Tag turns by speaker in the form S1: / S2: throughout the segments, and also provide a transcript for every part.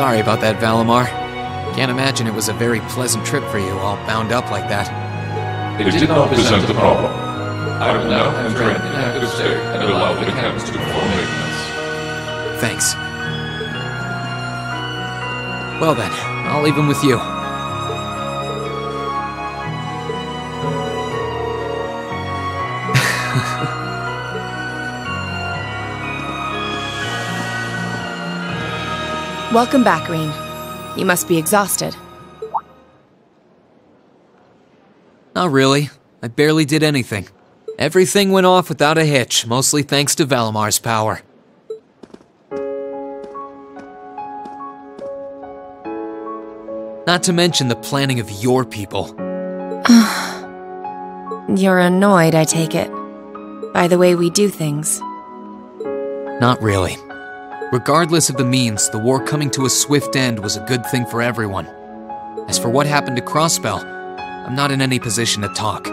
S1: Sorry about that, Valimar. Can't imagine it was a very pleasant trip for you, all bound up like that.
S2: It did not present a problem. I will now have Dren in active state and allow the mechanics to perform maintenance.
S1: Thanks. Well then, I'll leave him with you.
S3: Welcome back, Rean. You must be exhausted.
S1: Not really. I barely did anything. Everything went off without a hitch, mostly thanks to Valimar's power. Not to mention the planning of your people.
S3: You're annoyed, I take it, by the way we do things.
S1: Not really. Regardless of the means, the war coming to a swift end was a good thing for everyone. As for what happened to Crossbell, I'm not in any position to talk.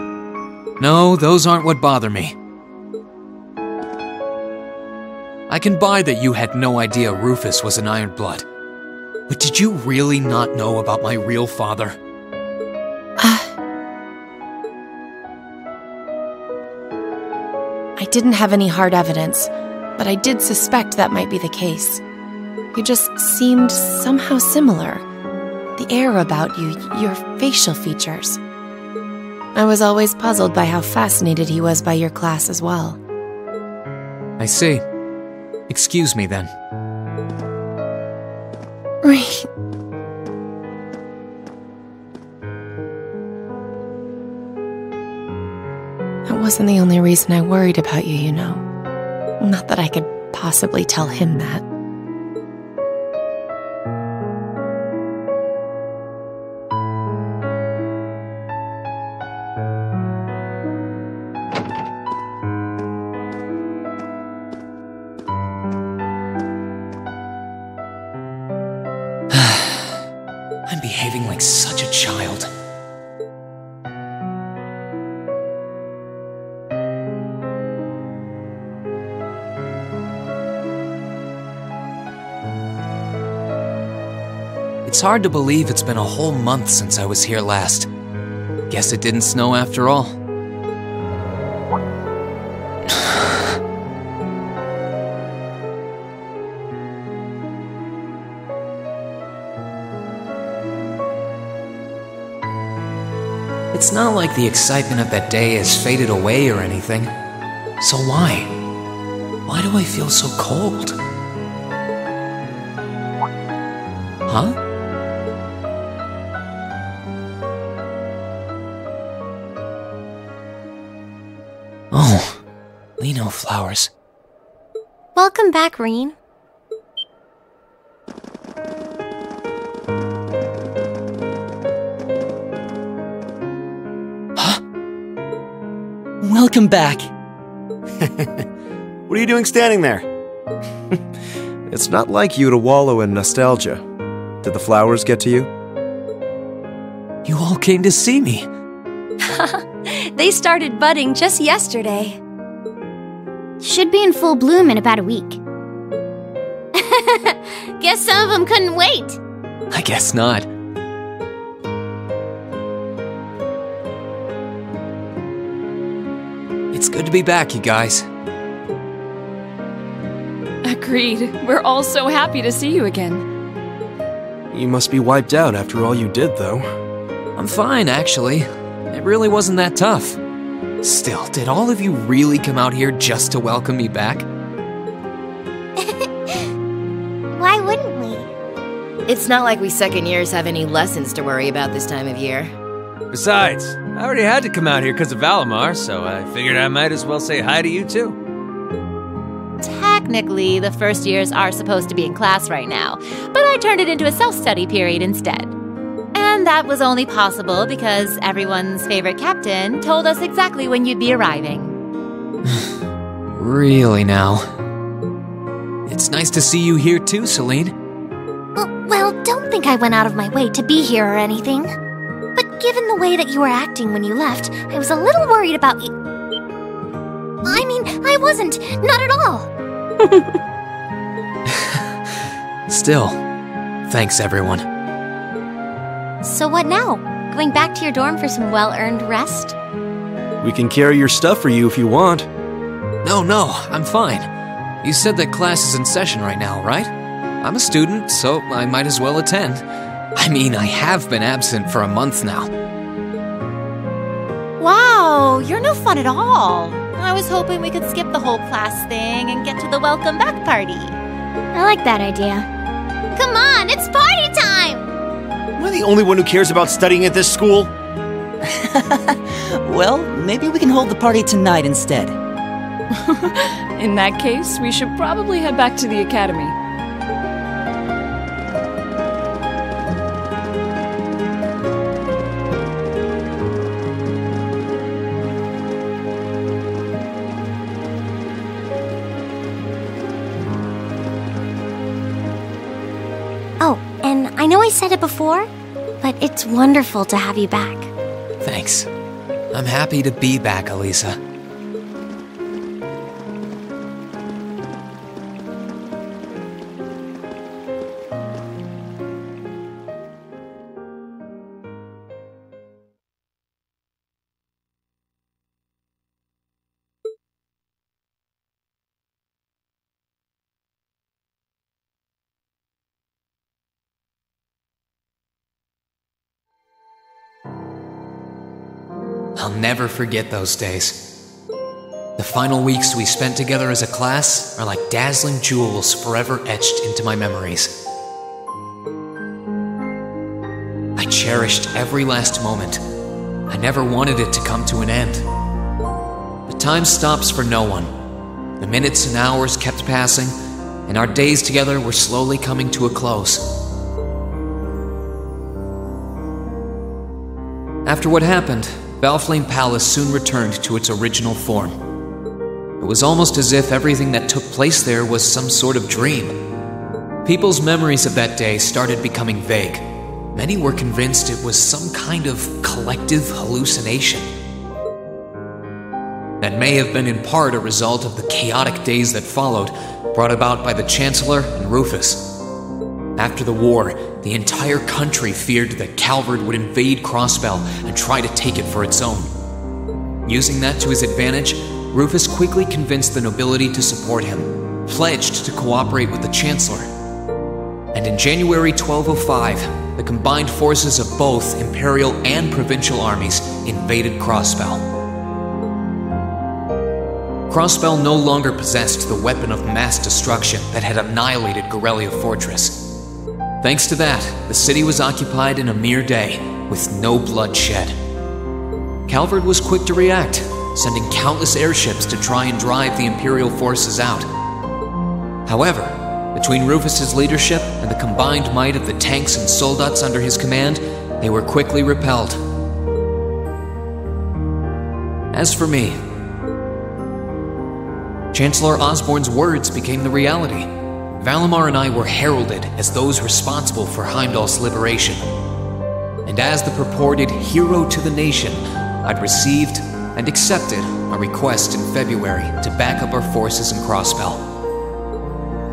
S1: No, those aren't what bother me. I can buy that you had no idea Rufus was an Ironblood. But did you really not know about my real father?
S3: I didn't have any hard evidence, but I did suspect that might be the case. You just seemed somehow similar. The air about you, your facial features. I was always puzzled by how fascinated he was by your class as well.
S1: I see. Excuse me then.
S3: Right. That wasn't the only reason I worried about you, you know. Not that I could possibly tell him that.
S1: I'm behaving like such a child. It's hard to believe it's been a whole month since I was here last. Guess it didn't snow after all. It's not like the excitement of that day has faded away or anything. So why? Why do I feel so cold? Huh? Oh, Lino flowers.
S4: Welcome back, Rean.
S1: Welcome back.
S5: What are you doing standing there? It's not like you to wallow in nostalgia. Did the flowers get to you?
S1: You all came to see me.
S4: They started budding just yesterday.
S6: Should be in full bloom in about a week. Guess some of them couldn't wait.
S1: I guess not. It's good to be back, you guys.
S7: Agreed. We're all so happy to see you again.
S5: You must be wiped out after all you did, though.
S1: I'm fine, actually. It really wasn't that tough. Still, did all of you really come out here just to welcome me back?
S6: Why wouldn't we?
S8: It's not like we second years have any lessons to worry about this time of year.
S9: Besides, I already had to come out here because of Valimar, so I figured I might as well say hi to you too.
S10: Technically, the first years are supposed to be in class right now, but I turned it into a self-study period instead. And that was only possible because everyone's favorite captain told us exactly when you'd be arriving.
S1: Really now? It's nice to see you here too, Celine.
S4: Well, don't think I went out of my way to be here or anything. But given the way that you were acting when you left, I was a little worried about you. I mean, I wasn't. Not at all.
S1: Still, Thanks, everyone.
S4: So what now? Going back to your dorm for some well-earned rest?
S5: We can carry your stuff for you if you want.
S1: No, I'm fine. You said that class is in session right now, right? I'm a student, so I might as well attend. I mean, I have been absent for a month now.
S10: Wow, you're no fun at all. I was hoping we could skip the whole class thing and get to the welcome back party.
S6: I like that idea.
S4: Come on, it's party time!
S11: Am I the only one who cares about studying at this school?
S12: Well, maybe we can hold the party tonight instead.
S7: In that case, we should probably head back to the academy.
S4: Oh, and I know I said it before, but it's wonderful to have you back.
S1: Thanks. I'm happy to be back, Elisa. I'll never forget those days. The final weeks we spent together as a class are like dazzling jewels forever etched into my memories. I cherished every last moment. I never wanted it to come to an end. But time stops for no one. The minutes and hours kept passing, and our days together were slowly coming to a close. After what happened, Valflame Palace soon returned to its original form. It was almost as if everything that took place there was some sort of dream. People's memories of that day started becoming vague. Many were convinced it was some kind of collective hallucination. That may have been in part a result of the chaotic days that followed, brought about by the Chancellor and Rufus. After the war, the entire country feared that Calvard would invade Crossbell and try to take it for its own. Using that to his advantage, Rufus quickly convinced the nobility to support him, pledged to cooperate with the Chancellor. And in January 1205, the combined forces of both Imperial and Provincial armies invaded Crossbell. Crossbell no longer possessed the weapon of mass destruction that had annihilated Gorelia Fortress. Thanks to that, the city was occupied in a mere day, with no blood shed. Calvard was quick to react, sending countless airships to try and drive the Imperial forces out. However, between Rufus's leadership and the combined might of the tanks and soldats under his command, they were quickly repelled. As for me, Chancellor Osborne's words became the reality. Valimar and I were heralded as those responsible for Heimdall's liberation. And as the purported hero to the nation, I'd received and accepted a request in February to back up our forces in Crossbell.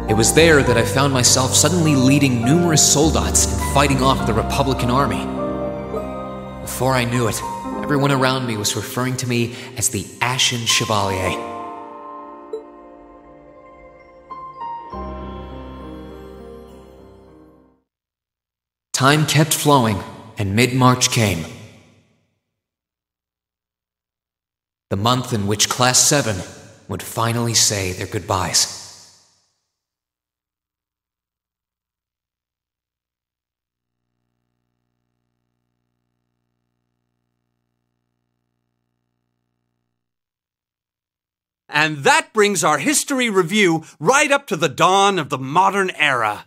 S1: It was there that I found myself suddenly leading numerous soldats and fighting off the Republican army. Before I knew it, everyone around me was referring to me as the Ashen Chevalier. Time kept flowing, and mid-March came. The month in which Class 7 would finally say their goodbyes.
S13: And that brings our history review right up to the dawn of the modern era.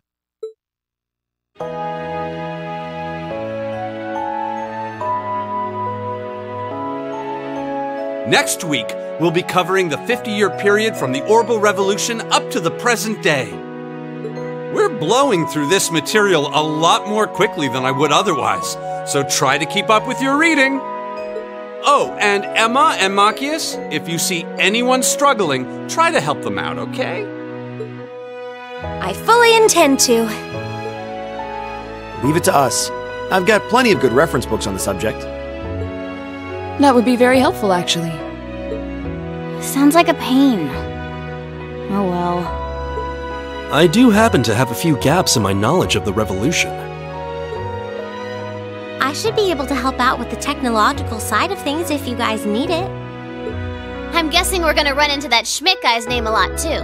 S13: Next week, we'll be covering the 50-year period from the Orbital Revolution up to the present day. We're blowing through this material a lot more quickly than I would otherwise, so try to keep up with your reading. Oh, and Emma and Machias, if you see anyone struggling, try to help them out, okay?
S4: I fully intend to.
S11: Leave it to us. I've got plenty of good reference books on the subject.
S7: That would be very helpful, actually.
S6: Sounds like a pain. Oh well.
S14: I do happen to have a few gaps in my knowledge of the revolution.
S4: I should be able to help out with the technological side of things if you guys need it.
S15: I'm guessing we're gonna run into that Schmidt guy's name a lot, too.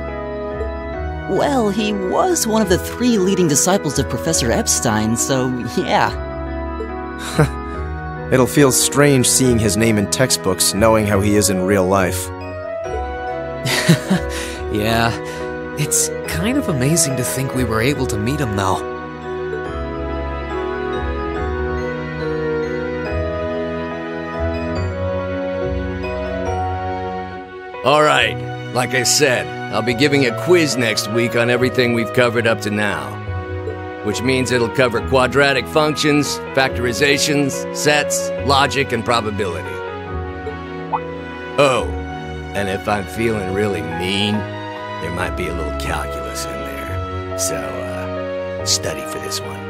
S12: Well, he was one of the 3 leading disciples of Professor Epstein, so yeah.
S5: It'll feel strange seeing his name in textbooks, knowing how he is in real life.
S1: Yeah, it's kind of amazing to think we were able to meet him, though.
S16: Alright, like I said, I'll be giving a quiz next week on everything we've covered up to now. Which means it'll cover quadratic functions, factorizations, sets, logic, and probability. Oh, and if I'm feeling really mean, there might be a little calculus in there. So, study for this one.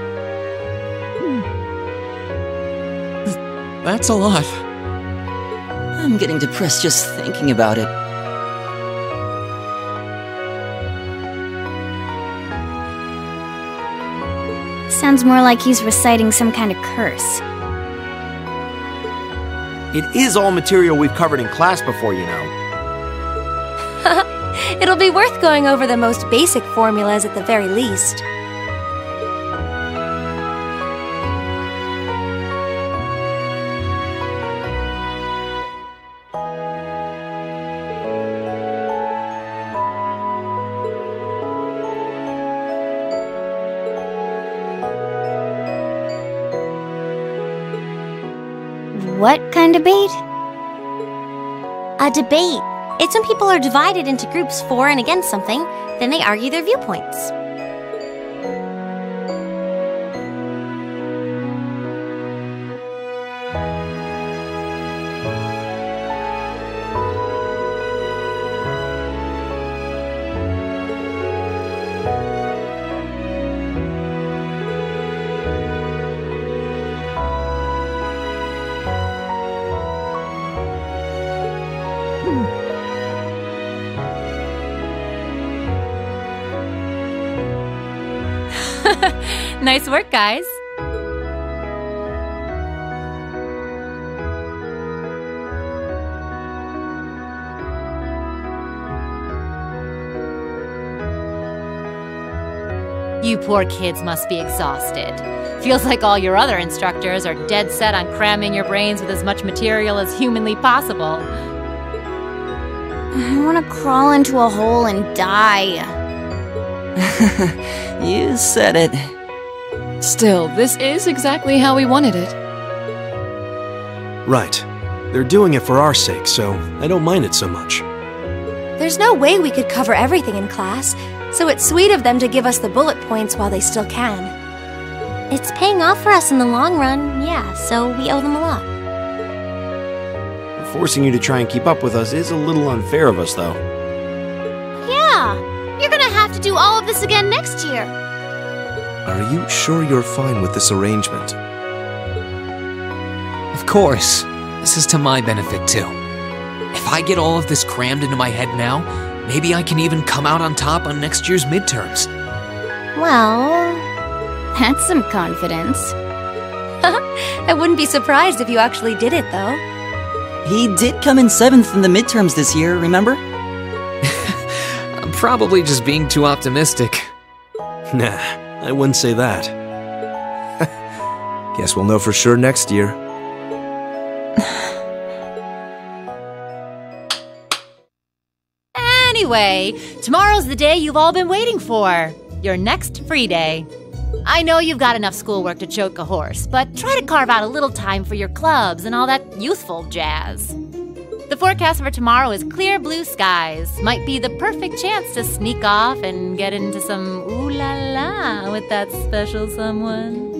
S1: That's a lot.
S12: I'm getting depressed just thinking about it.
S6: Sounds more like he's reciting some kind of curse.
S11: It is all material we've covered in class before, you know.
S17: It'll be worth going over the most basic formulas at the very least.
S6: What kind of debate?
S4: A debate. It's when people are divided into groups for and against something, then they argue their viewpoints.
S10: Nice work, guys. You poor kids must be exhausted. Feels like all your other instructors are dead set on cramming your brains with as much material as humanly possible.
S6: I want to crawl into a hole and die.
S12: You said it.
S7: Still, this is exactly how we wanted it.
S14: Right. They're doing it for our sake, so I don't mind it so much.
S17: There's no way we could cover everything in class, so it's sweet of them to give us the bullet points while they still can.
S4: It's paying off for us in the long run, yeah, so we owe them a lot.
S11: Forcing you to try and keep up with us is a little unfair of us, though.
S15: Yeah, you're gonna have to do all of this again next year.
S5: Are you sure you're fine with this arrangement?
S1: Of course. This is to my benefit, too. If I get all of this crammed into my head now, maybe I can even come out on top on next year's midterms.
S6: Well, that's some confidence.
S17: I wouldn't be surprised if you actually did it, though.
S12: He did come in 7th in the midterms this year, remember?
S1: I'm probably just being too optimistic.
S14: Nah, I wouldn't say that.
S5: Guess we'll know for sure next year.
S10: Anyway, tomorrow's the day you've all been waiting for. Your next free day. I know you've got enough schoolwork to choke a horse, but try to carve out a little time for your clubs and all that youthful jazz. The forecast for tomorrow is clear blue skies. Might be the perfect chance to sneak off and get into some ooh-la-la with that special someone.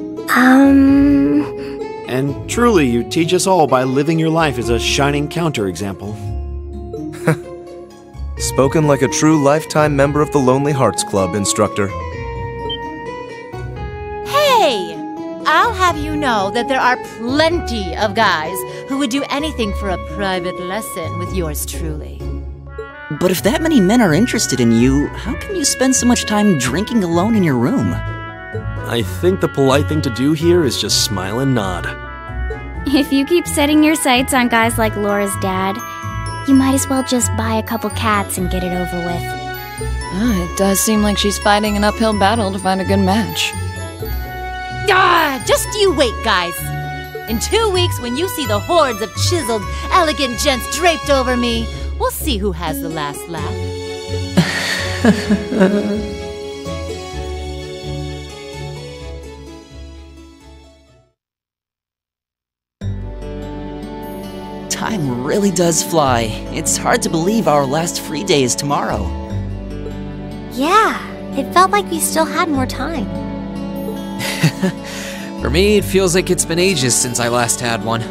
S11: And truly, you teach us all by living your life as a shining counterexample.
S5: Spoken like a true lifetime member of the Lonely Hearts Club, instructor.
S10: Hey! have you know that there are plenty of guys who would do anything for a private lesson with yours truly.
S12: But if that many men are interested in you, how come you spend so much time drinking alone in your room?
S14: I think the polite thing to do here is just smile and nod.
S6: If you keep setting your sights on guys like Laura's dad, you might as well just buy a couple cats and get it over with.
S7: It does seem like she's fighting an uphill battle to find a good match.
S10: Just you wait, guys. In 2 weeks, when you see the hordes of chiseled, elegant gents draped over me, we'll see who has the last laugh.
S12: Time really does fly. It's hard to believe our last free day is tomorrow.
S4: Yeah, it felt like we still had more time.
S1: For me, it feels like it's been ages since I last had one.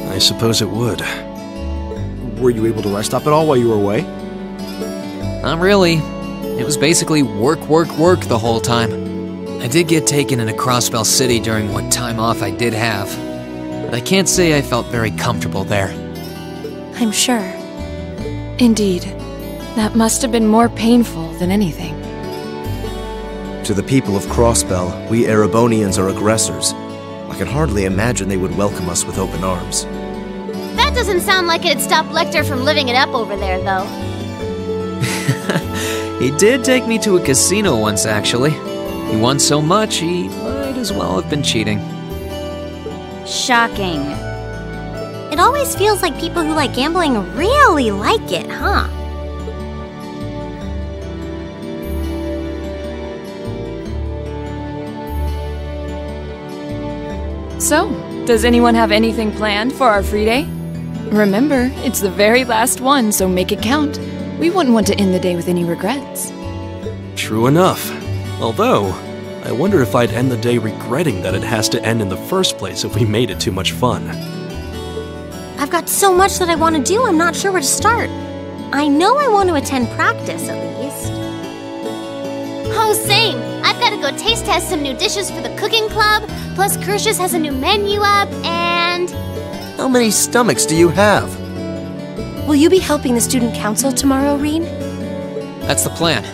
S14: I suppose it would.
S11: Were you able to rest up at all while you were away?
S1: Not really. It was basically work, work, work the whole time. I did get taken into Crossbell City during what time off I did have, but I can't say I felt very comfortable there.
S3: I'm sure.
S7: Indeed. That must have been more painful than anything.
S5: To the people of Crossbell, we Erebonians are aggressors. I can hardly imagine they would welcome us with open arms.
S15: That doesn't sound like it'd stop Lecter from living it up over there, though.
S1: He did take me to a casino once, actually. He won so much, he might as well have been cheating.
S6: Shocking.
S4: It always feels like people who like gambling really like it, huh?
S7: So, does anyone have anything planned for our free day? Remember, it's the very last one, so make it count. We wouldn't want to end the day with any regrets.
S14: True enough. Although, I wonder if I'd end the day regretting that it has to end in the first place if we made it too much fun.
S4: I've got so much that I want to do, I'm not sure where to start. I know I want to attend practice, at least.
S15: Oh, same. I've got to go taste test some new dishes for the cooking club, plus Kirsch's has a new menu up, and...
S5: How many stomachs do you have?
S3: Will you be helping the student council tomorrow, Reen?
S1: That's the plan.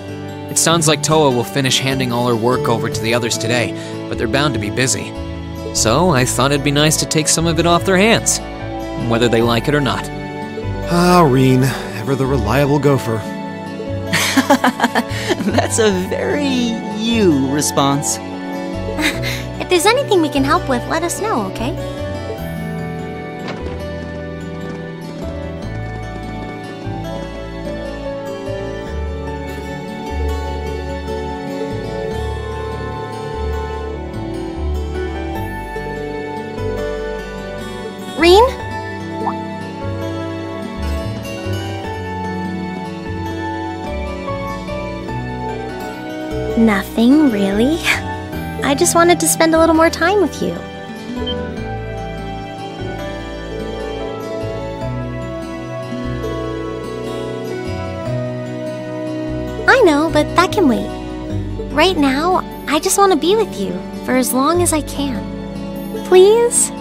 S1: It sounds like Toa will finish handing all her work over to the others today, but they're bound to be busy. So I thought it'd be nice to take some of it off their hands, whether they like it or not.
S11: Ah, Reen, ever the reliable gopher.
S12: That's a very you response.
S4: If there's anything we can help with, let us know, okay? Reen? Nothing, really. I just wanted to spend a little more time with you. I know, but that can wait. Right now, I just want to be with you for as long as I can. Please?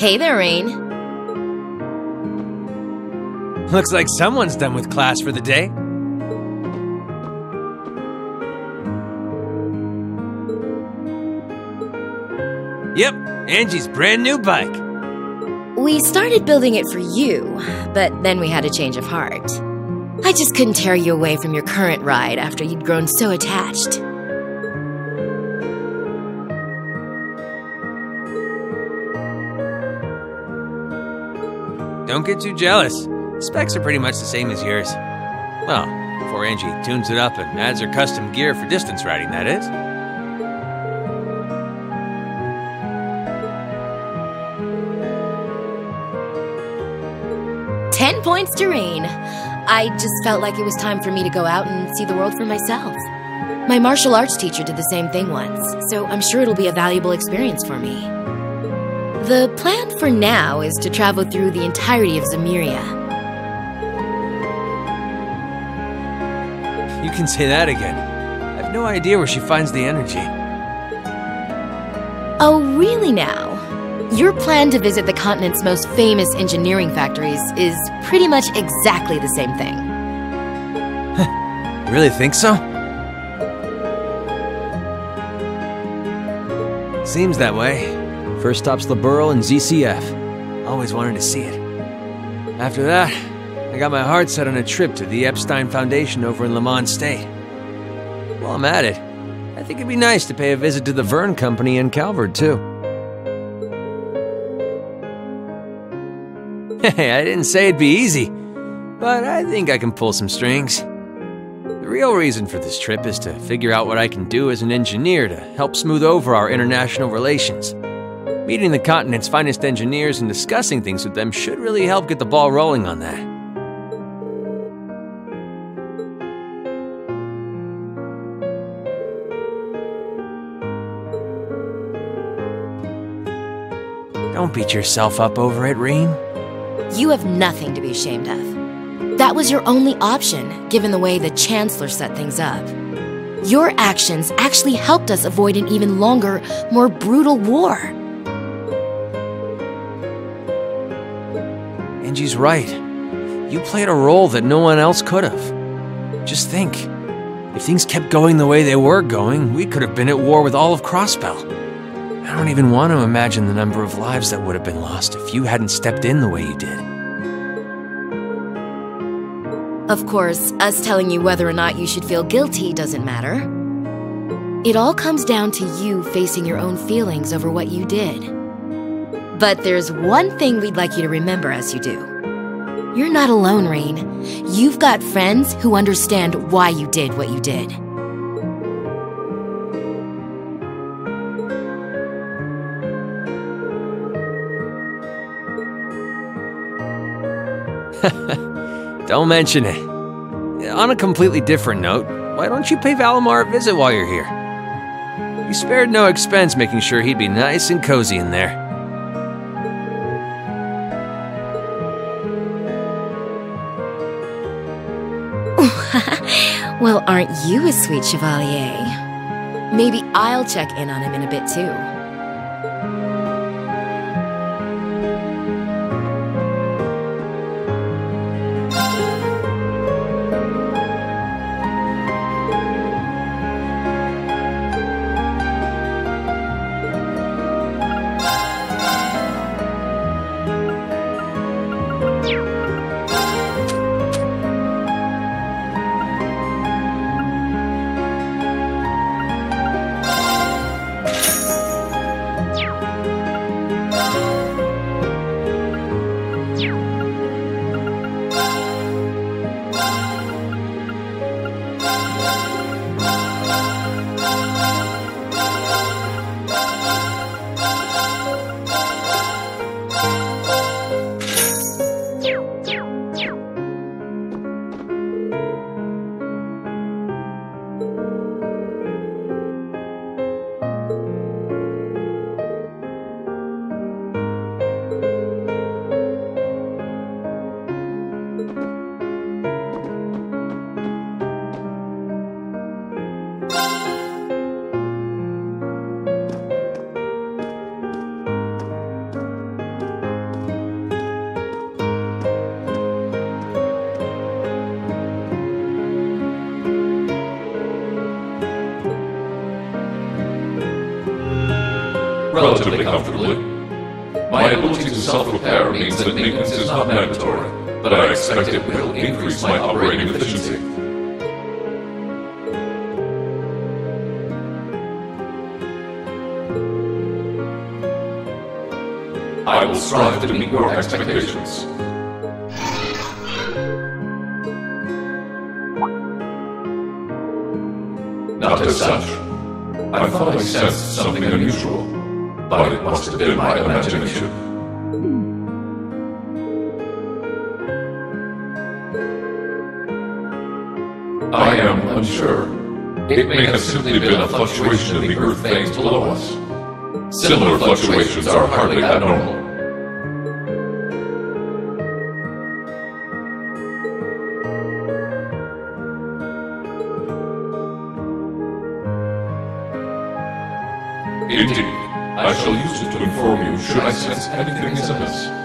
S8: Hey there, Rain.
S9: Looks like someone's done with class for the day. Yep, Angie's brand new bike.
S8: We started building it for you, but then we had a change of heart. I just couldn't tear you away from your current ride after you'd grown so attached.
S9: Don't get too jealous. Specs are pretty much the same as yours. Well, before Angie tunes it up and adds her custom gear for distance riding, that is.
S8: "10 points to Rain. I just felt like it was time for me to go out and see the world for myself. My martial arts teacher did the same thing once, so I'm sure it'll be a valuable experience for me. The plan for now is to travel through the entirety of Zemuria."
S9: You can say that again. I have no idea where she finds the energy.
S8: Oh, really now? Your plan to visit the continent's most famous engineering factories is pretty much exactly the same thing.
S9: You really think so? Seems that way. First stop's the Burl and ZCF. Always wanted to see it. After that, I got my heart set on a trip to the Epstein Foundation over in Lamont State. While I'm at it, I think it'd be nice to pay a visit to the Verne Company in Calvert, too. Hey, I didn't say it'd be easy, but I think I can pull some strings. The real reason for this trip is to figure out what I can do as an engineer to help smooth over our international relations. Meeting the continent's finest engineers and discussing things with them should really help get the ball rolling on that. Don't beat yourself up over it, Reem.
S8: You have nothing to be ashamed of. That was your only option, given the way the Chancellor set things up. Your actions actually helped us avoid an even longer, more brutal war.
S9: Angie's right. You played a role that no one else could have. Just think, if things kept going the way they were going, we could have been at war with all of Crosspell. I don't even want to imagine the number of lives that would have been lost if you hadn't stepped in the way you did.
S8: Of course, us telling you whether or not you should feel guilty doesn't matter. It all comes down to you facing your own feelings over what you did. But there's one thing we'd like you to remember as you do. You're not alone, Rain. You've got friends who understand why you did what you did.
S9: Don't mention it. On a completely different note, why don't you pay Valimar a visit while you're here? You spared no expense making sure he'd be nice and cozy in there.
S8: Well, aren't you a sweet chevalier? Maybe I'll check in on him in a bit too.
S2: relatively comfortably. My ability to self-repair means that maintenance is not mandatory, but I expect it will increase my operating efficiency. I will strive to meet your expectations. Not as such. I thought I sensed something unusual, but it must have been my imagination. I am unsure. It may have simply been a fluctuation of the earth veins below us. Similar fluctuations are hardly abnormal. Indeed, I shall use it to inform you should I sense anything is amiss.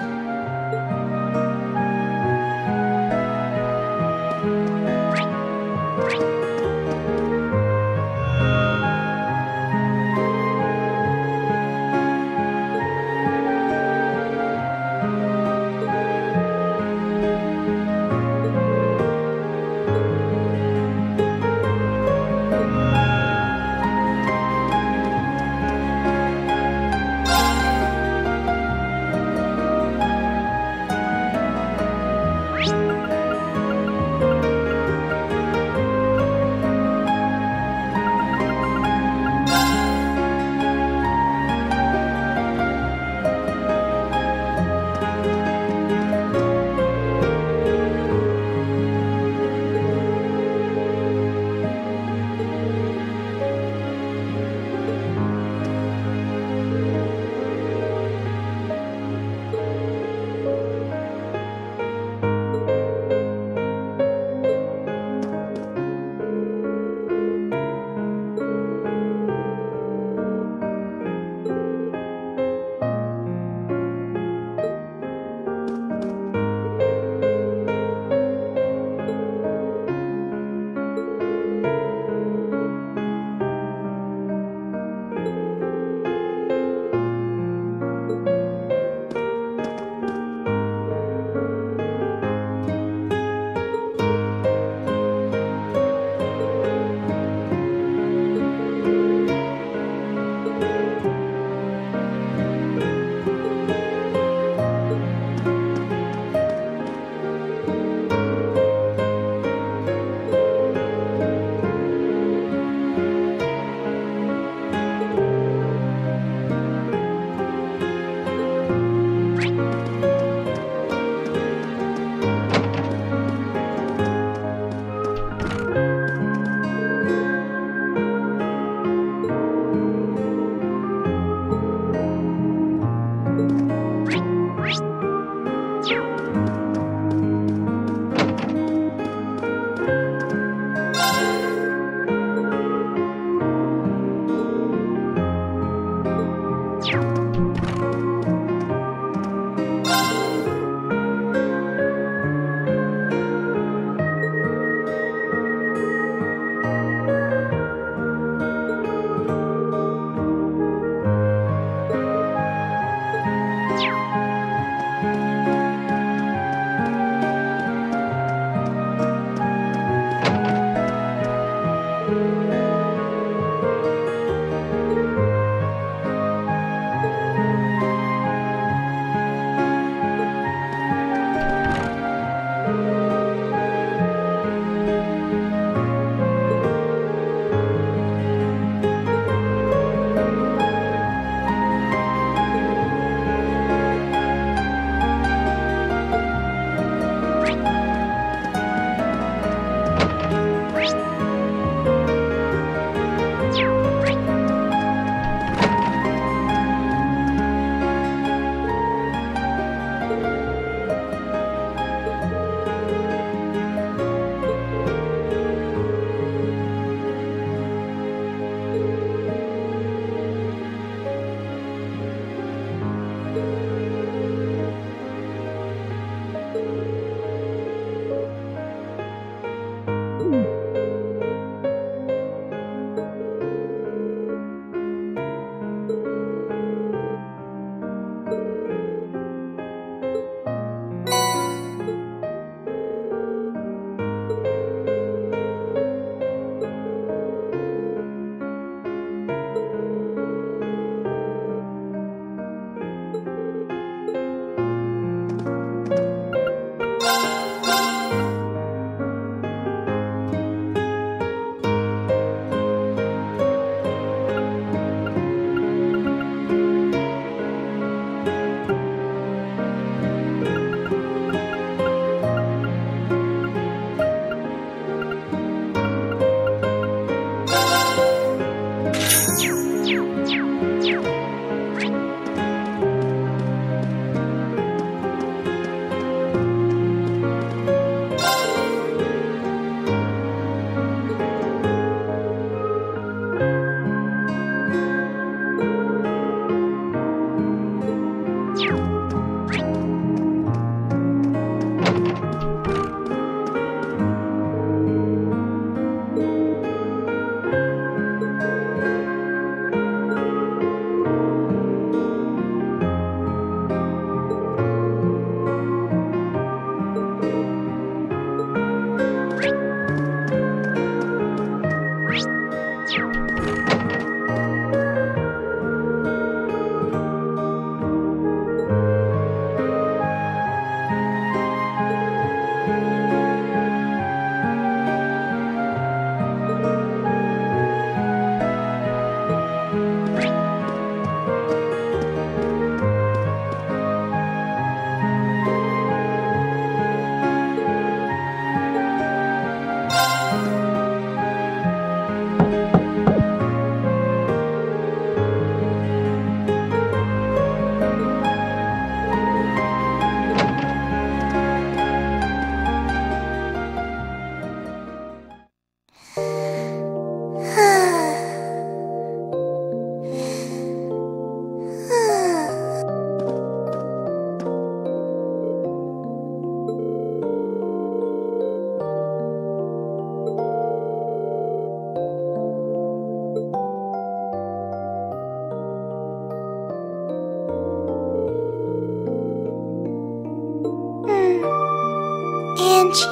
S15: Angie,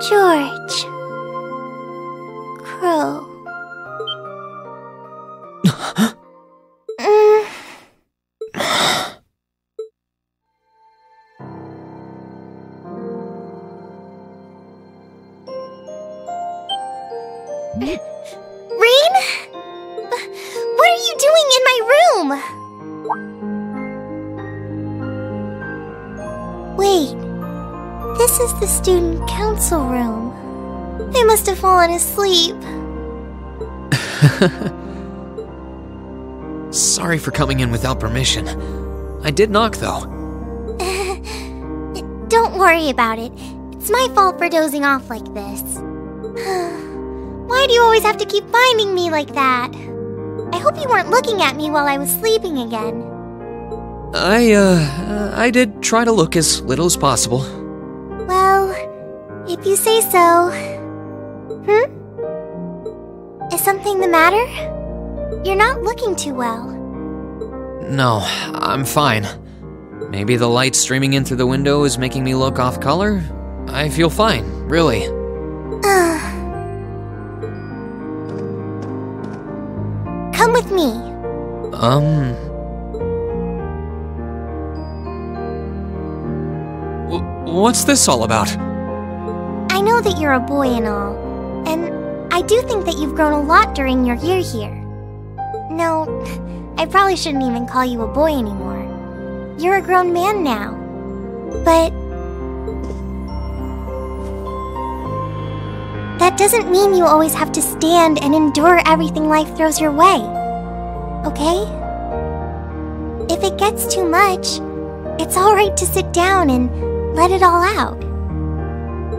S15: George, Crow.
S4: Rain? What are you doing in my room?
S15: Wait, this is the student council room. I must have fallen asleep.
S1: Sorry for coming in without permission. I did knock, though.
S15: Don't worry about it. It's my fault for dozing off like this. Why do you always have to keep finding me like that? I hope you weren't looking at me while I was sleeping again.
S1: I did try to look as little as possible.
S15: Well, if you say so. Is something the matter? You're not looking too well.
S1: No, I'm fine. Maybe the light streaming in through the window is making me look off color? I feel fine, really.
S15: Come with me.
S1: What's this all about?
S15: I know that you're a boy and all, and I do think that you've grown a lot during your year here. No, I probably shouldn't even call you a boy anymore. You're a grown man now. But that doesn't mean you always have to stand and endure everything life throws your way. Okay? If it gets too much, it's alright to sit down and let it all out.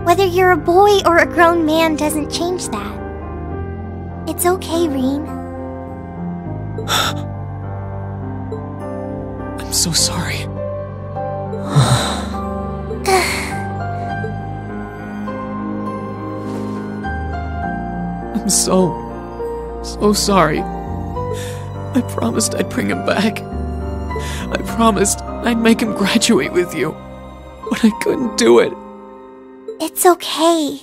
S15: Whether you're a boy or a grown man doesn't change that. It's okay, Reen.
S1: I'm so sorry. I'm so sorry. I promised I'd bring him back. I promised I'd make him graduate with you. But I couldn't do it.
S15: It's okay.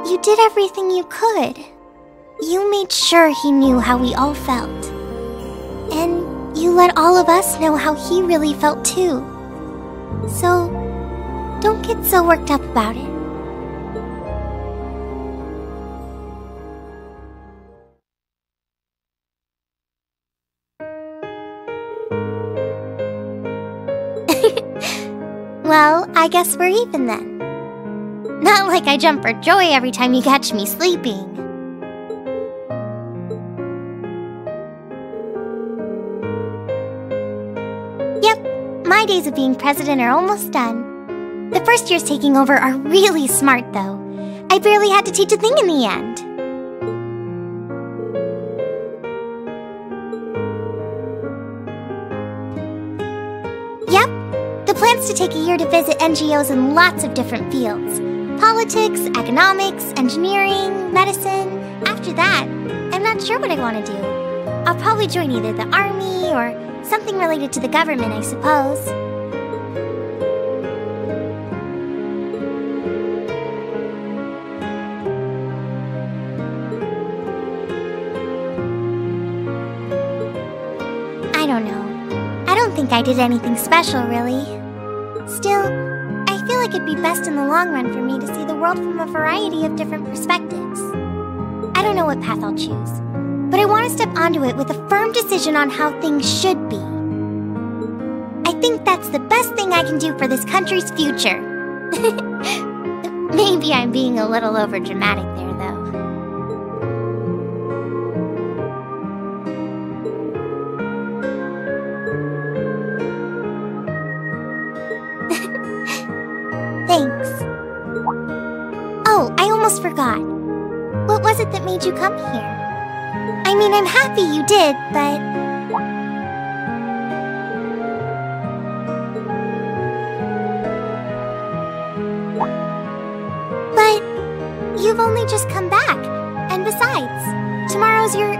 S15: You did everything you could. You made sure he knew how we all felt. And you let all of us know how he really felt too. So, don't get so worked up about it. Well, I guess we're even then. Not like I jump for joy every time you catch me sleeping. Yep, my days of being president are almost done. The first years taking over are really smart, though. I barely had to teach a thing in the end. Yep. The plan's to take a year to visit NGOs in lots of different fields. Politics, economics, engineering, medicine. After that, I'm not sure what I want to do. I'll probably join either the army or something related to the government, I suppose. I don't know. I don't think I did anything special, really. Still, I feel like it'd be best in the long run for me to see the world from a variety of different perspectives. I don't know what path I'll choose, but I want to step onto it with a firm decision on how things should be. I think that's the best thing I can do for this country's future. Maybe I'm being a little overdramatic there, though. Thanks. Oh, I almost forgot. What was it that made you come here? I mean, I'm happy you did, but... But you've only just come back. And besides, tomorrow's your...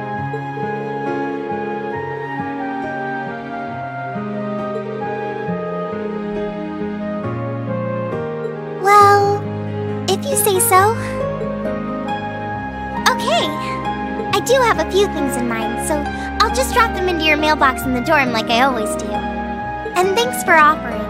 S15: Well... you say so. Okay. I do have a few things in mind, so I'll just drop them into your mailbox in the dorm like I always do. And thanks for offering.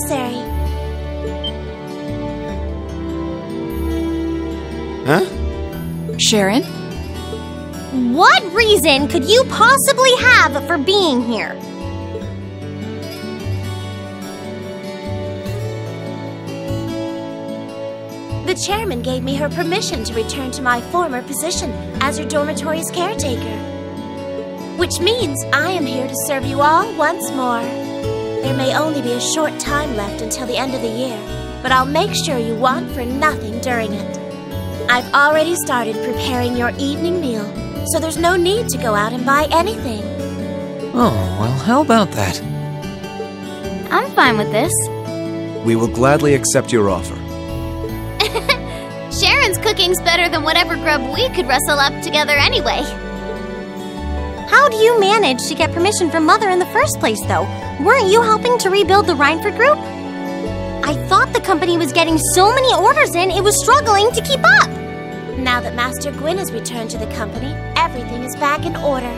S15: necessary.
S11: Huh?
S7: Sharon?
S4: What reason could you possibly have for being here?
S15: The chairman gave me her permission to return to my former position as your dormitory's caretaker. Which means I am here to serve you all once more. There may only be a short time left until the end of the year, but I'll make sure you want for nothing during it.
S18: I've already started preparing your evening meal, so there's no need to go out and buy anything.
S1: Oh, well, how about that?
S6: I'm fine with this.
S5: We will gladly accept your offer.
S15: Sharon's cooking's better than whatever grub we could rustle up together anyway.
S4: How do you manage to get permission from Mother in the first place, though? Weren't you helping to rebuild the Rhineford group? I thought the company was getting so many orders in, it was struggling to keep up.
S18: Now that Master Gwyn has returned to the company, everything is back in order.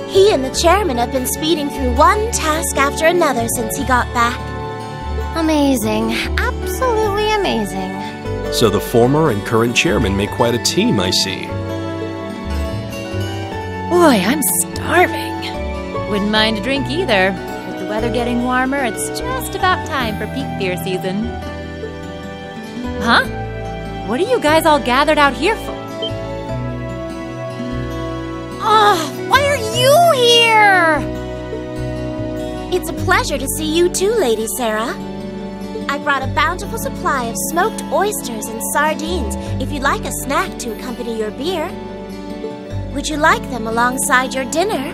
S18: He and the chairman have been speeding through one task after another since he got back.
S4: Amazing. Absolutely amazing.
S14: So the former and current chairman make quite a team, I see.
S7: Boy, I'm starving.
S10: Wouldn't mind a drink either. With the weather getting warmer, it's just about time for peak beer season. Huh? What are you guys all gathered out here for?
S18: Oh, why are you here? It's a pleasure to see you too, Lady Sarah. I brought a bountiful supply of smoked oysters and sardines if you'd like a snack to accompany your beer. Would you like them alongside your dinner?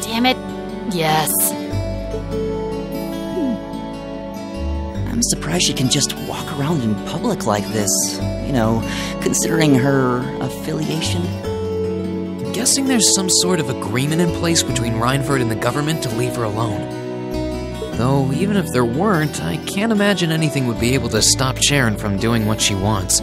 S10: Damn it. Yes.
S12: I'm surprised she can just walk around in public like this. You know, considering her affiliation.
S1: I'm guessing there's some sort of agreement in place between Rhineford and the government to leave her alone. Though, even if there weren't, I can't imagine anything would be able to stop Sharon from doing what she wants.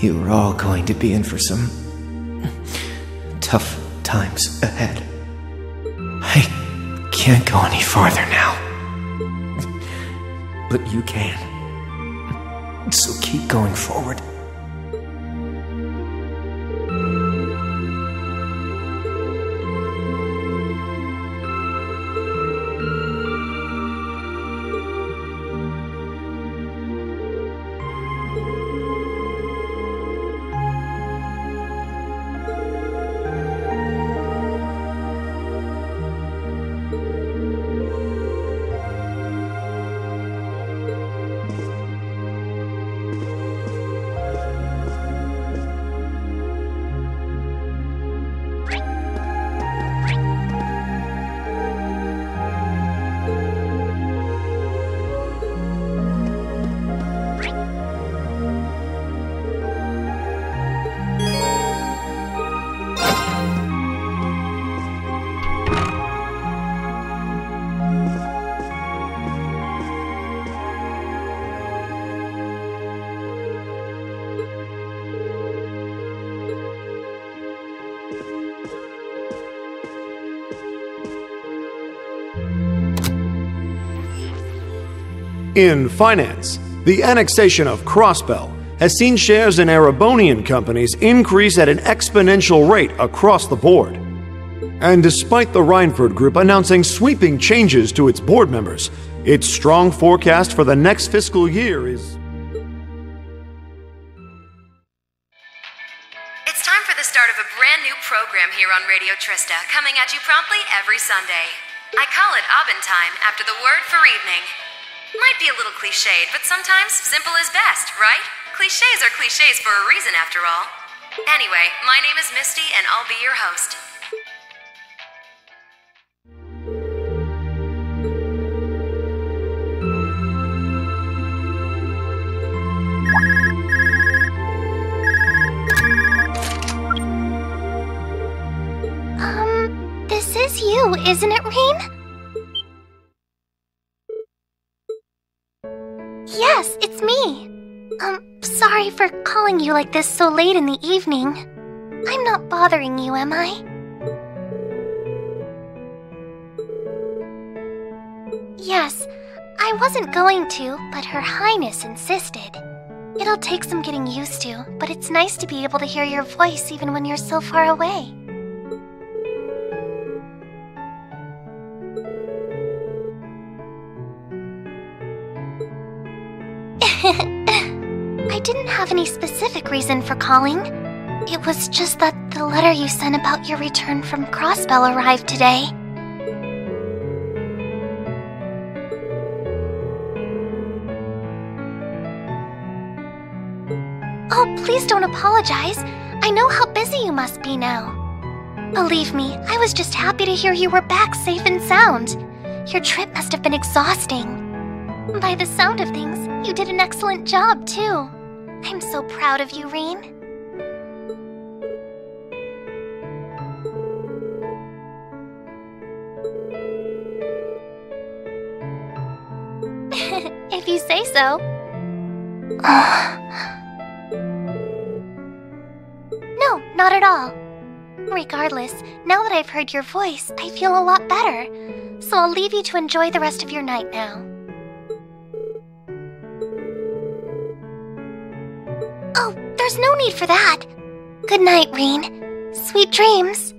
S19: You are all going to be in for some tough times ahead. I can't go any farther now. But you can. So keep going forward.
S11: In finance, the annexation of Crossbell has seen shares in Erebonian companies increase at an exponential rate across the board. And despite the Rhineford Group announcing sweeping changes to its board members, its strong forecast for the next fiscal year is...
S8: It's time for the start of a brand new program here on Radio Trista, coming at you promptly every Sunday. I call it Aubin Time, after the word for evening. Might be a little cliched, but sometimes simple is best, right? Clichés are clichés for a reason, after all. Anyway, my name is Misty, and I'll be your host.
S15: This is you, isn't it, Rain? Yes, it's me. Sorry for calling you like this so late in the evening. I'm not bothering you, am I? Yes, I wasn't going to, but Her Highness insisted. It'll take some getting used to, but it's nice to be able to hear your voice even when you're so far away. I didn't have any specific reason for calling. It was just that the letter you sent about your return from Crossbell arrived today. Oh, please don't apologize. I know how busy you must be now. Believe me, I was just happy to hear you were back safe and sound. Your trip must have been exhausting. By the sound of things, you did an excellent job, too. I'm so proud of you, Reen. If you say so. No, not at all. Regardless, now that I've heard your voice, I feel a lot better. So I'll leave you to enjoy the rest of your night now. Oh, there's no need for that. Good night, Reen. Sweet dreams.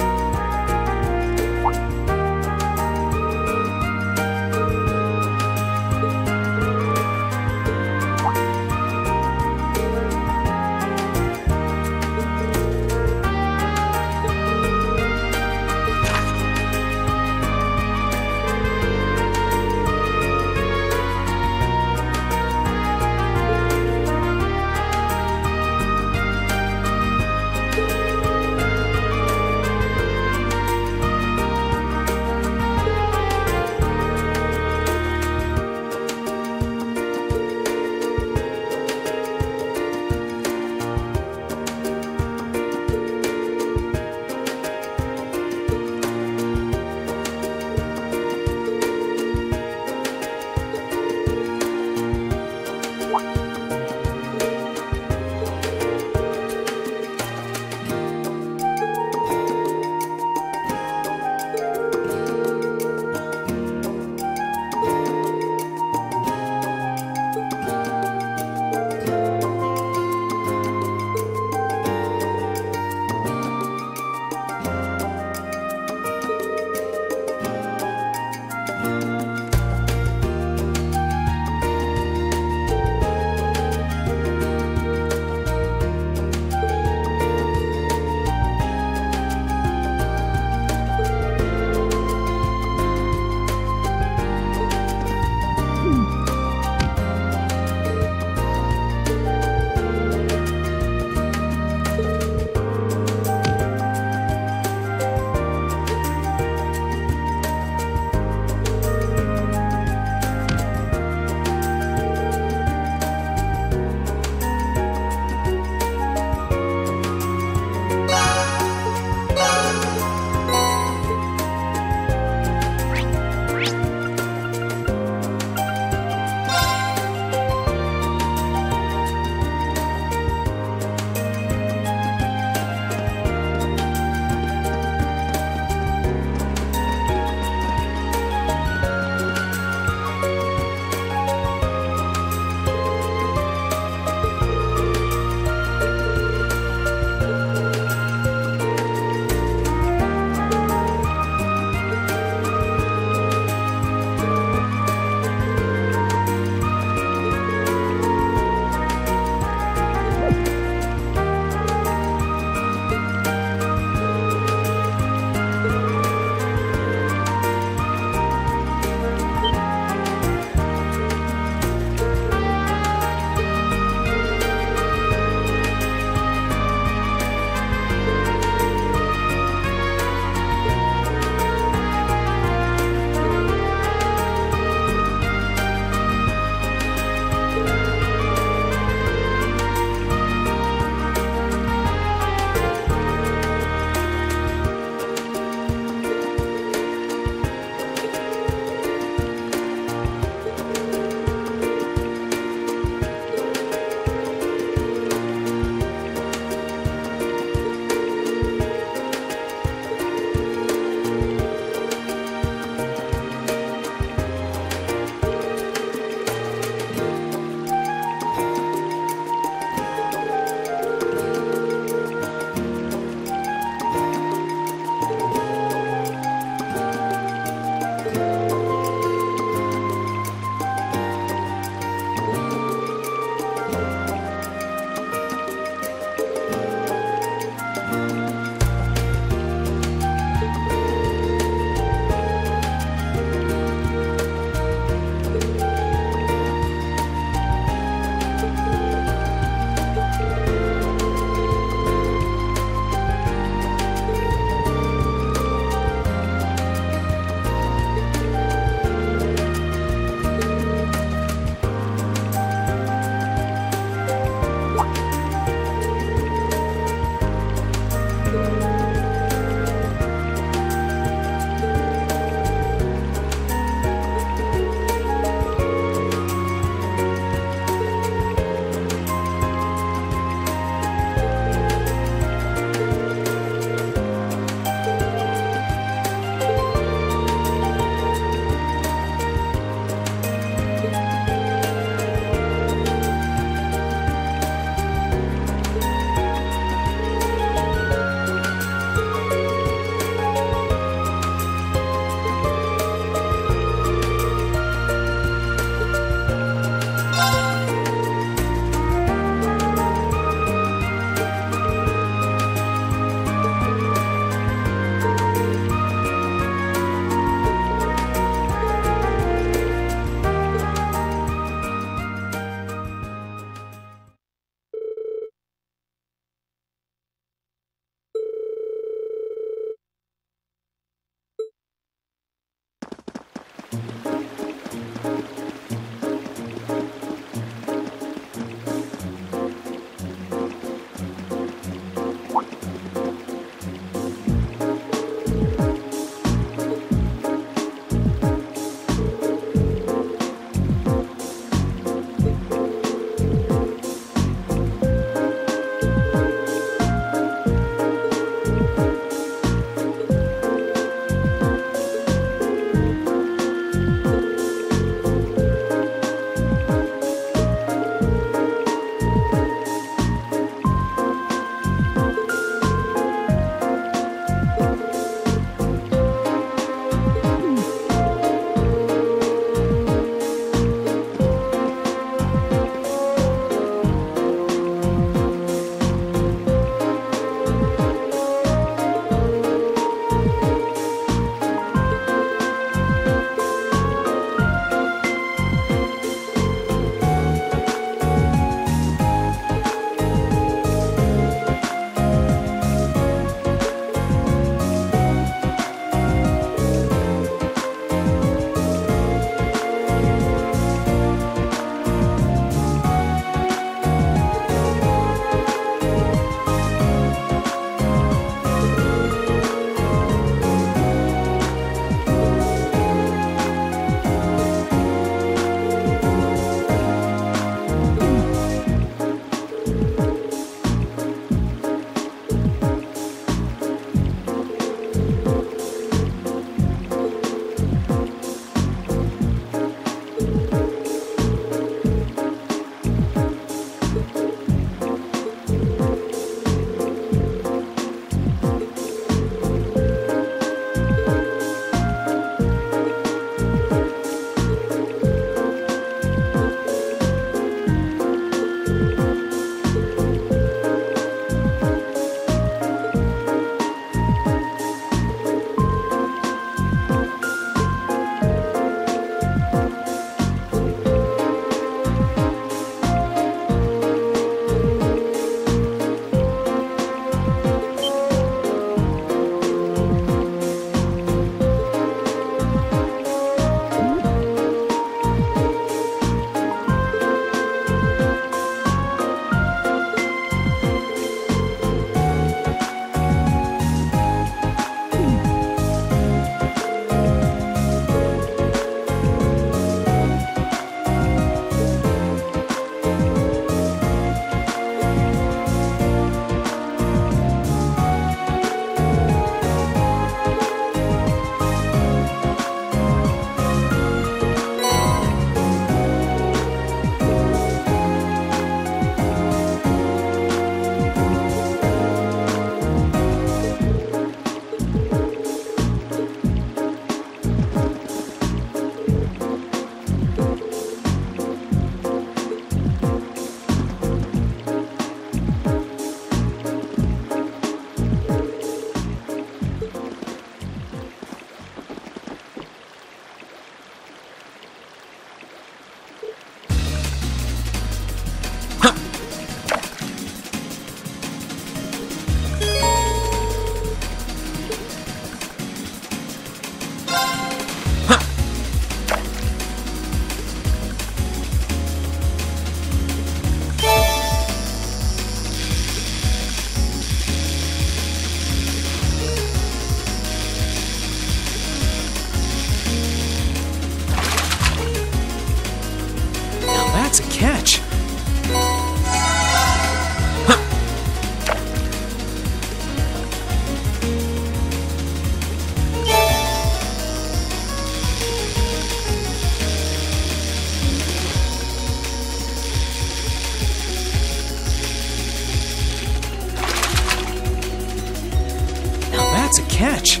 S20: that's a catch.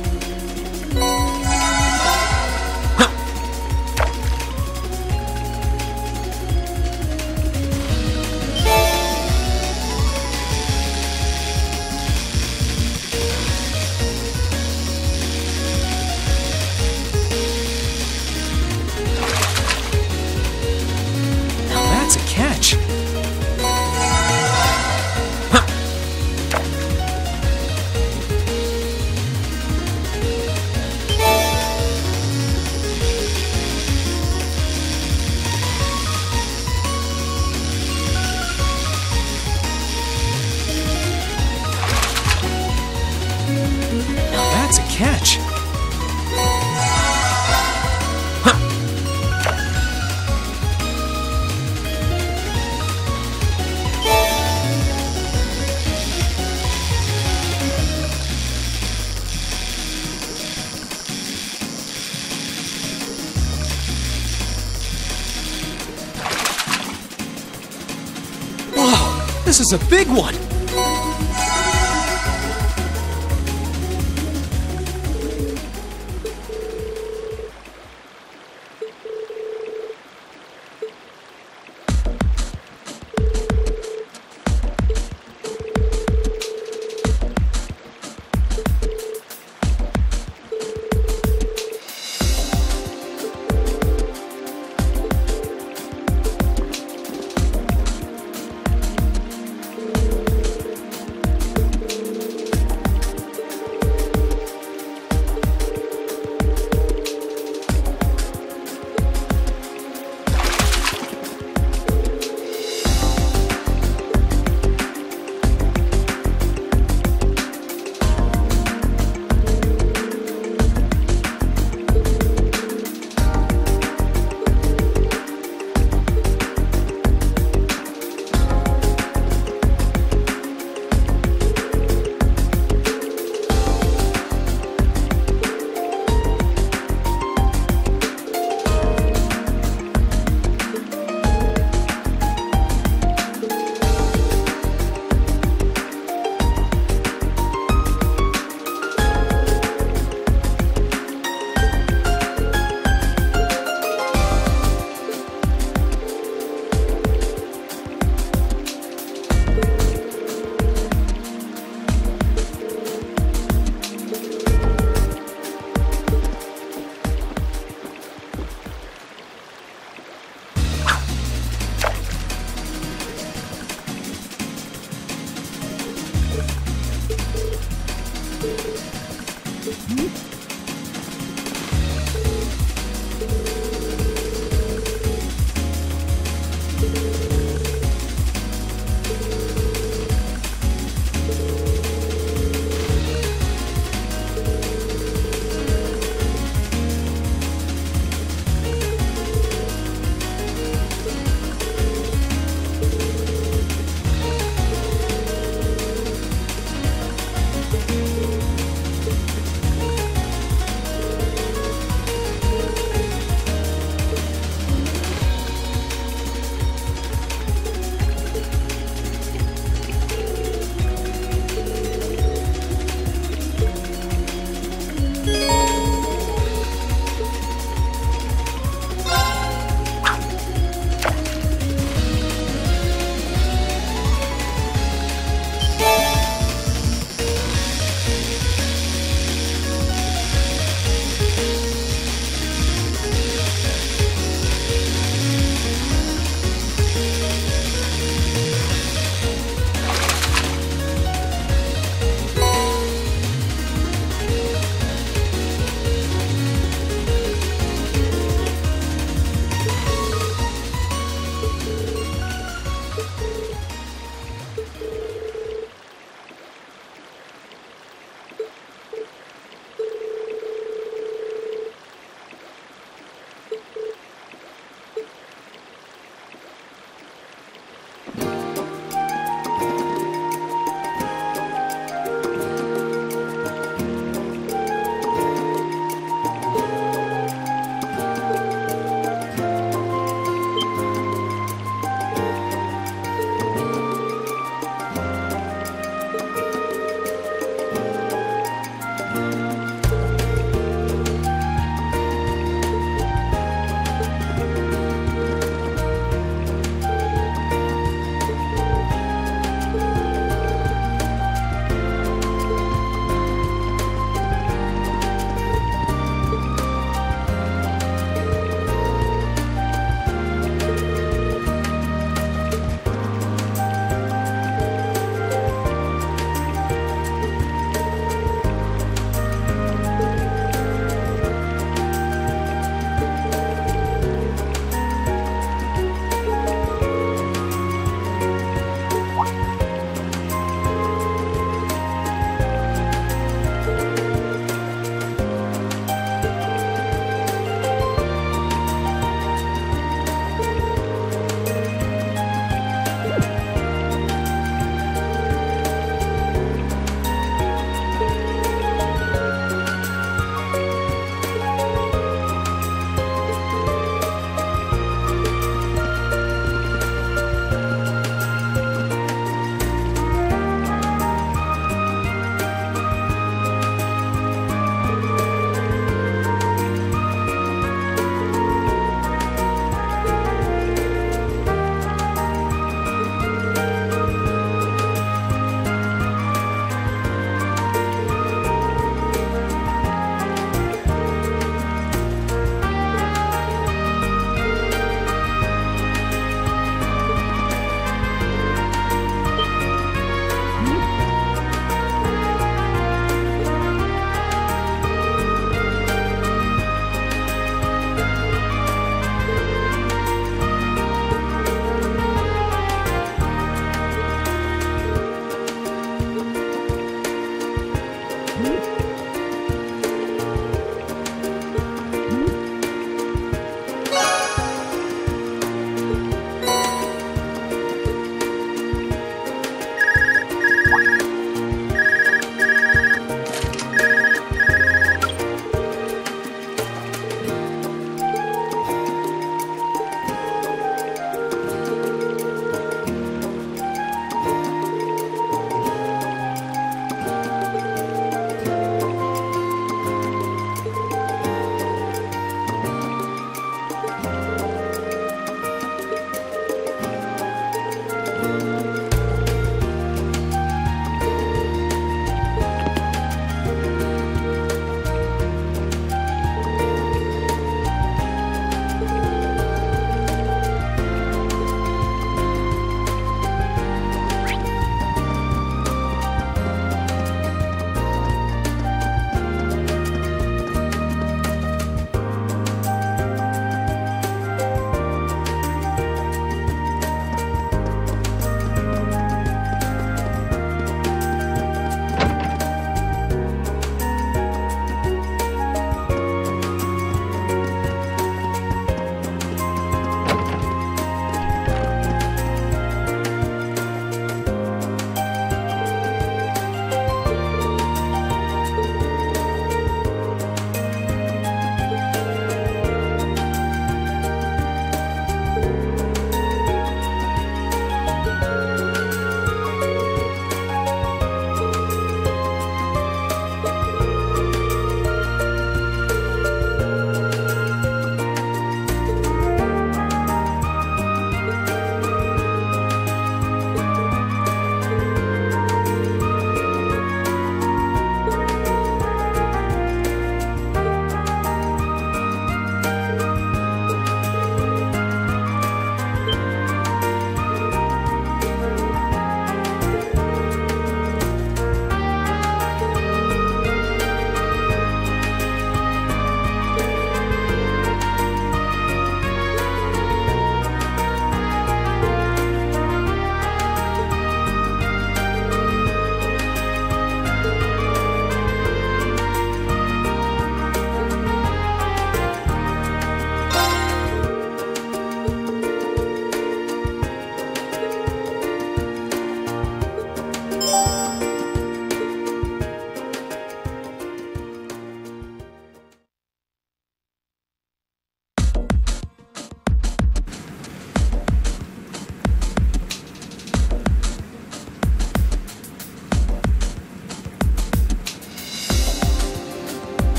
S20: That's a catch. Now that's a catch. Whoa, this is a big one.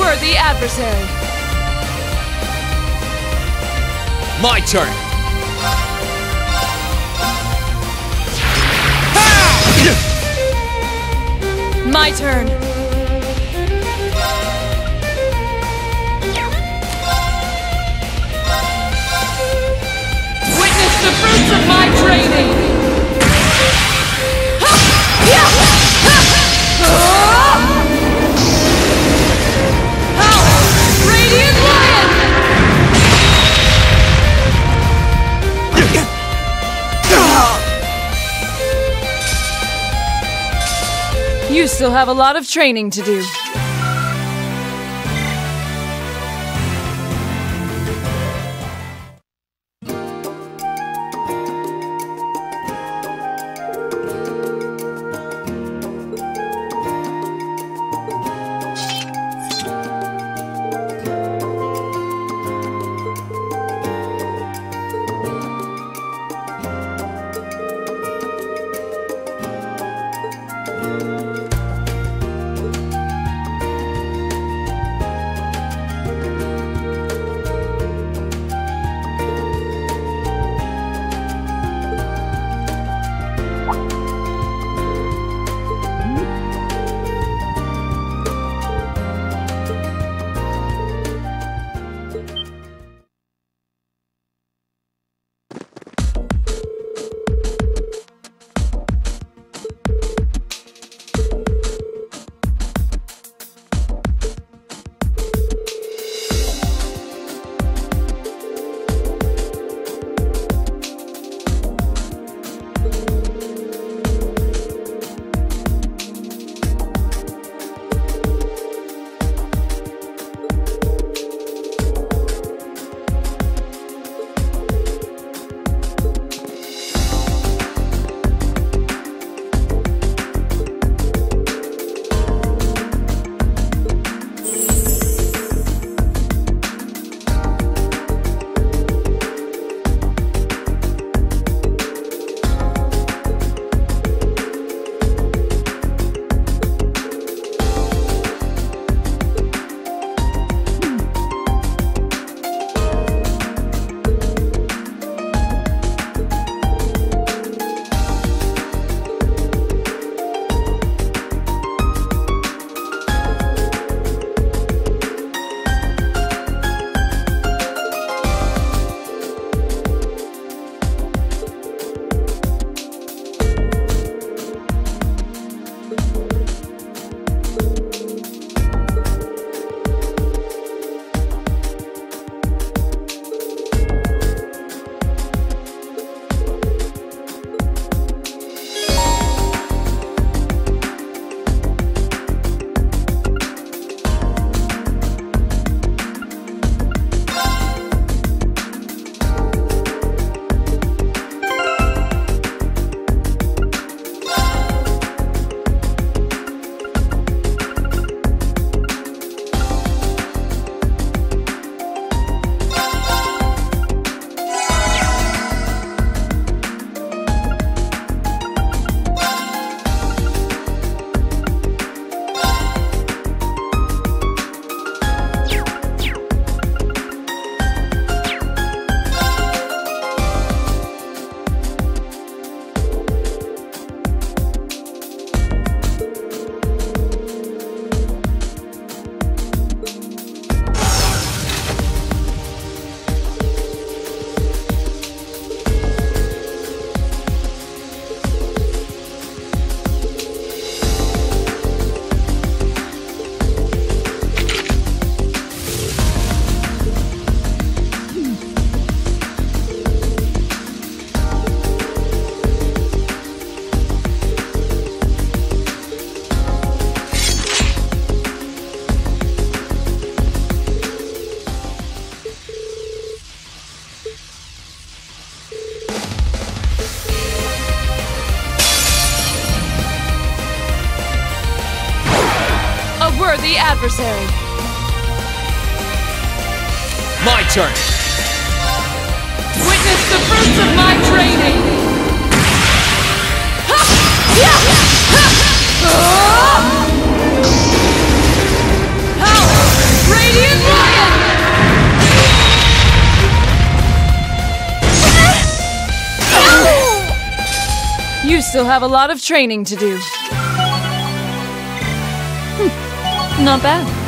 S7: worthy adversary.
S9: My turn.
S7: My turn. Witness the fruits of my training. Radiant Lion! You still have a lot of training to do. worthy adversary.
S9: My turn.
S7: Witness the fruits of my training. still have a lot of training to do. Not bad.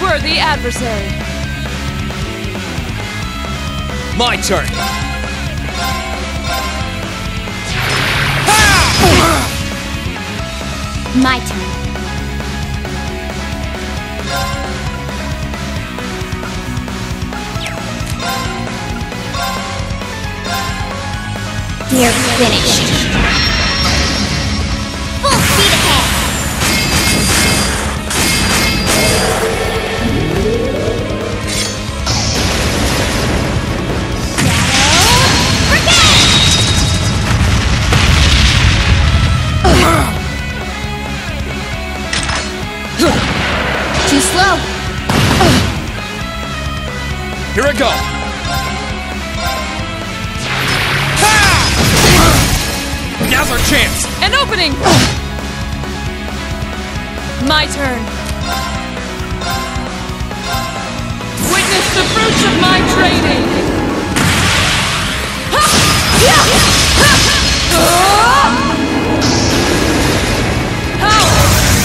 S7: Worthy adversary.
S20: My turn.
S15: My turn. You're finished. Full speed ahead. Too slow.
S20: Here I go. Now's our chance.
S7: An opening. My turn. Witness the fruits of my training. Power!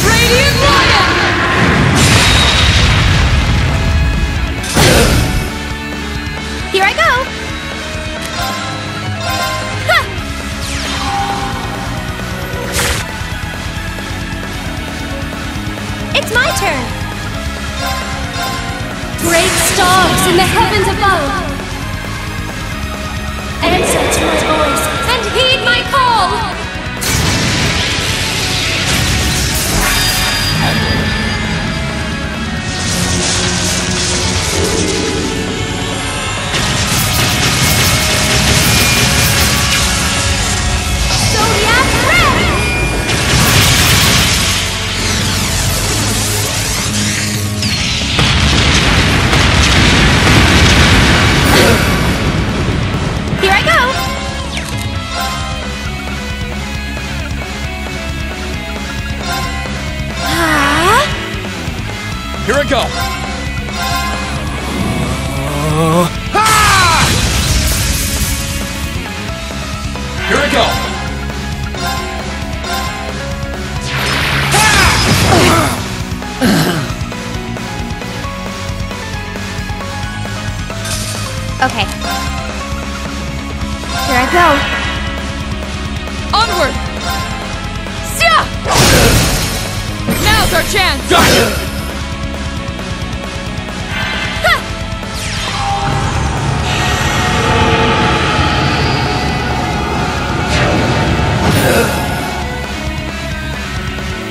S7: Radiant Lion!
S17: in the heavens above. Answer to my voice and heed my call. Zodiac Red! Here I go!
S20: Here I go! Here I go!
S17: Okay. Here I go.
S7: Onward! Sia! Now's our chance!
S20: Got it!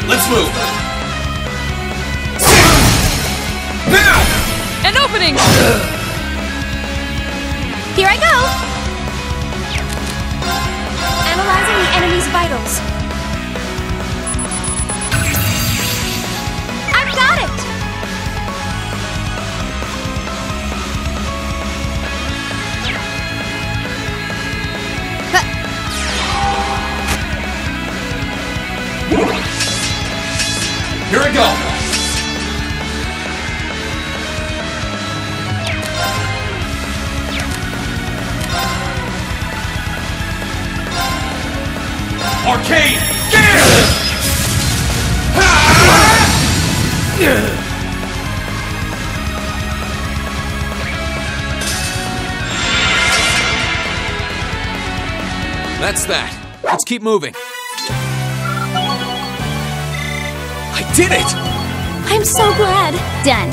S20: Let's move! Now!
S7: An opening!
S17: Here I go! Analyzing the enemy's vitals. I've got it!
S20: Here I go! Arcane Gear!
S1: That's that. Let's keep moving.
S20: I did it!
S17: I'm so glad.
S6: Done.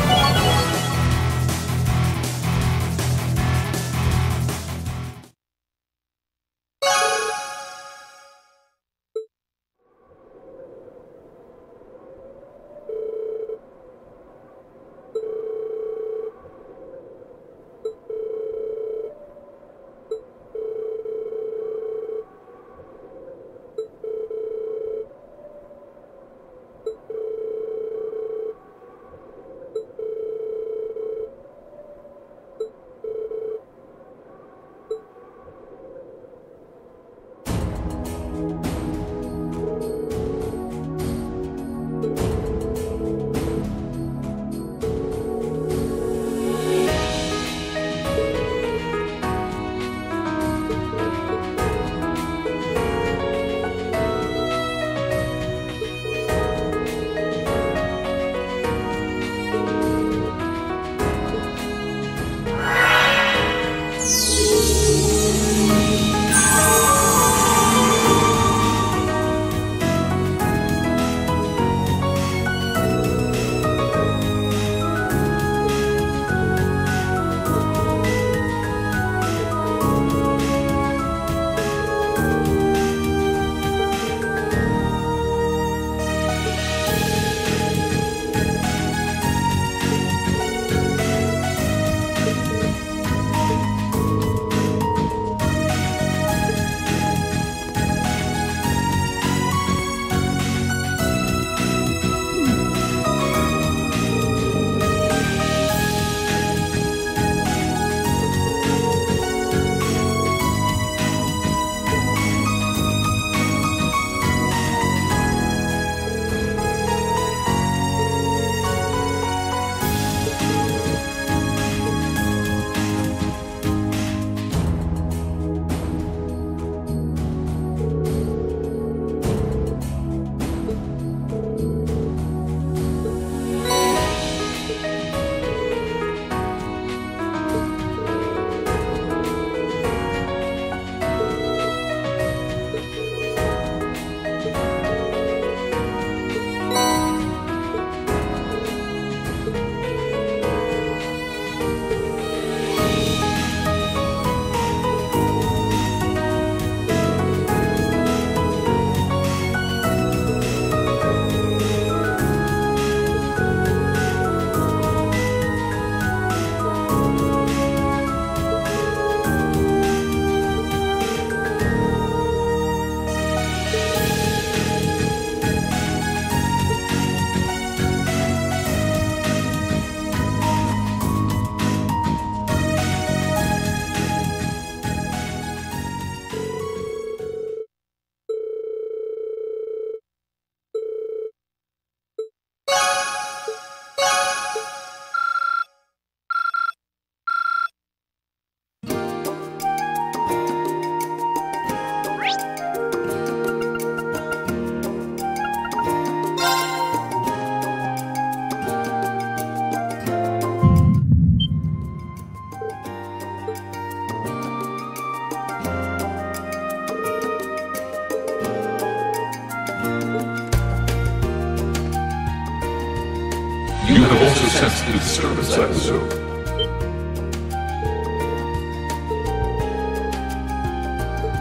S2: You have also sensed the disturbance, I presume.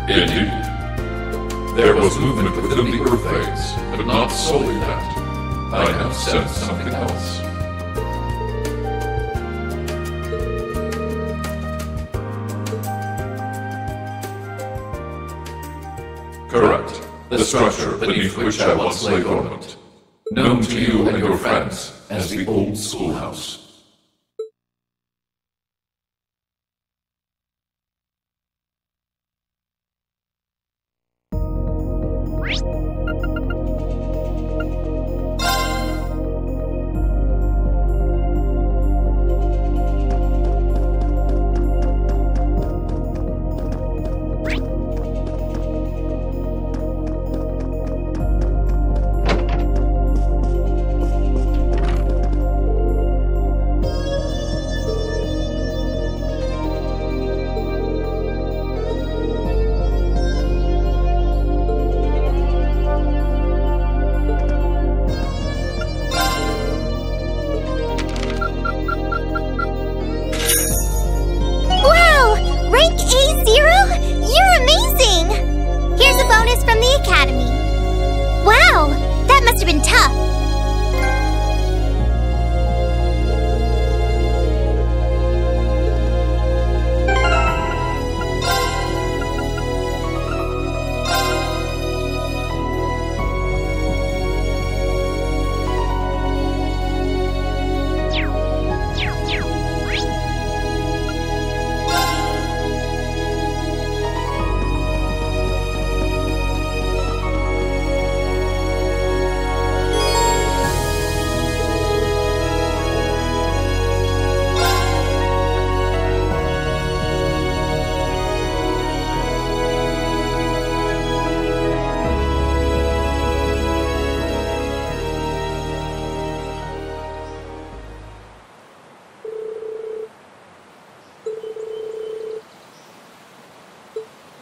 S2: Indeed. There was movement within the Earth phase, but not solely that. I have sensed something else. Correct. The structure beneath which I once lay dormant. Known to you and your friends as the Old Schoolhouse.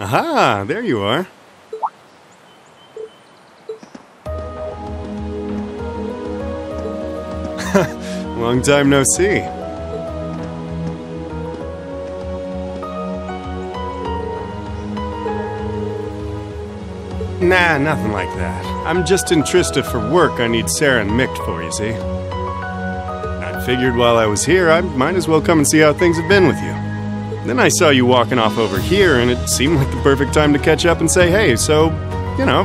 S21: Aha, there you are. Long time no see. Nah, nothing like that. I'm just in Trista for work I need Sarah and Mick for, you see. I figured while I was here, I might as well come and see how things have been with you. Then I saw you walking off over here, and it seemed like the perfect time to catch up and say hey, so, you know,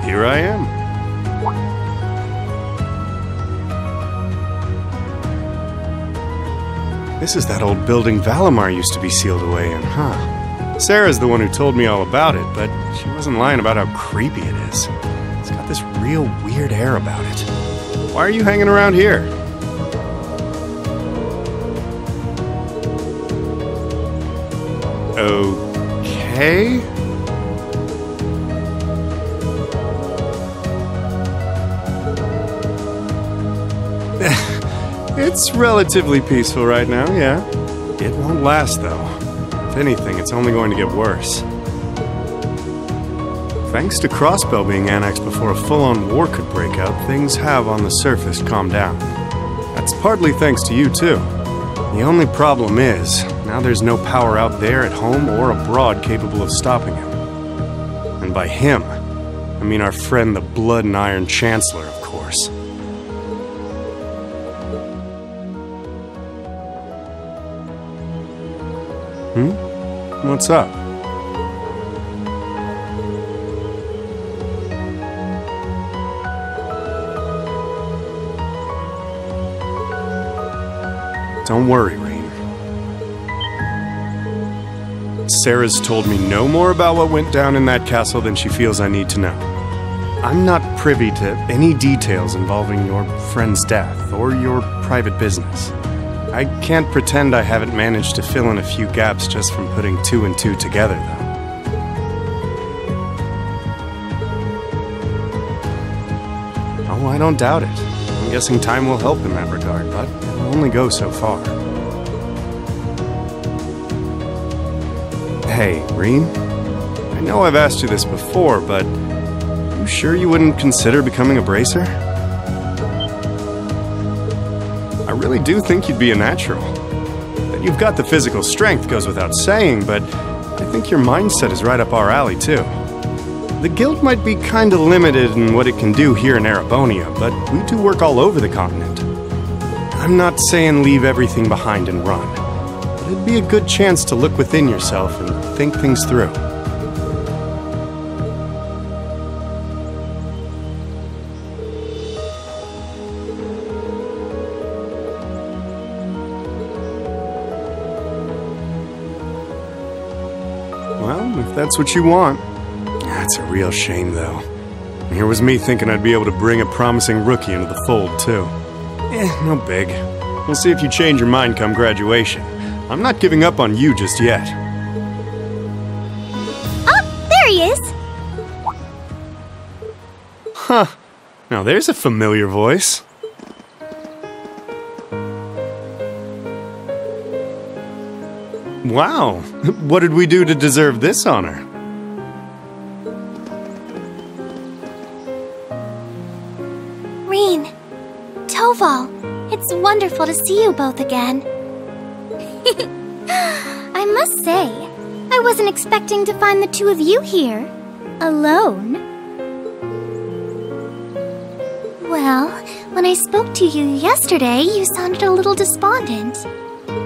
S21: here I am. This is that old building Valimar used to be sealed away in, huh? Sarah's the one who told me all about it, but she wasn't lying about how creepy it is. It's got this real weird air about it. Why are you hanging around here? Okay. It's relatively peaceful right now, yeah. It won't last, though. If anything, it's only going to get worse. Thanks to Crossbell being annexed before a full-on war could break out, things have, on the surface, calmed down. That's partly thanks to you, too. The only problem is, now there's no power out there at home or abroad capable of stopping him. And by him, I mean our friend the Blood and Iron Chancellor, of course. What's up? Don't worry, Rain. Sarah's told me no more about what went down in that castle than she feels I need to know. I'm not privy to any details involving your friend's death or your private business. I can't pretend I haven't managed to fill in a few gaps just from putting two and two together, though. Oh, I don't doubt it. I'm guessing time will help in that regard, but it'll only go so far. Hey, Reen? I know I've asked you this before, but you sure you wouldn't consider becoming a bracer? really do think you'd be a natural. That you've got the physical strength goes without saying, but I think your mindset is right up our alley, too. The guild might be kinda limited in what it can do here in Erebonia, but we do work all over the continent. I'm not saying leave everything behind and run, but it'd be a good chance to look within yourself and think things through. Well, if that's what you want. That's a real shame, though. Here was me thinking I'd be able to bring a promising rookie into the fold, too. No big. We'll see if you change your mind come graduation. I'm not giving up on you just yet.
S15: Oh, there he is!
S21: Huh. Now there's a familiar voice. Wow. What did we do to deserve this honor?
S15: Reen, Toval, it's wonderful to see you both again. I must say, I wasn't expecting to find the two of you here, alone. Well, when I spoke to you yesterday, you sounded a little despondent.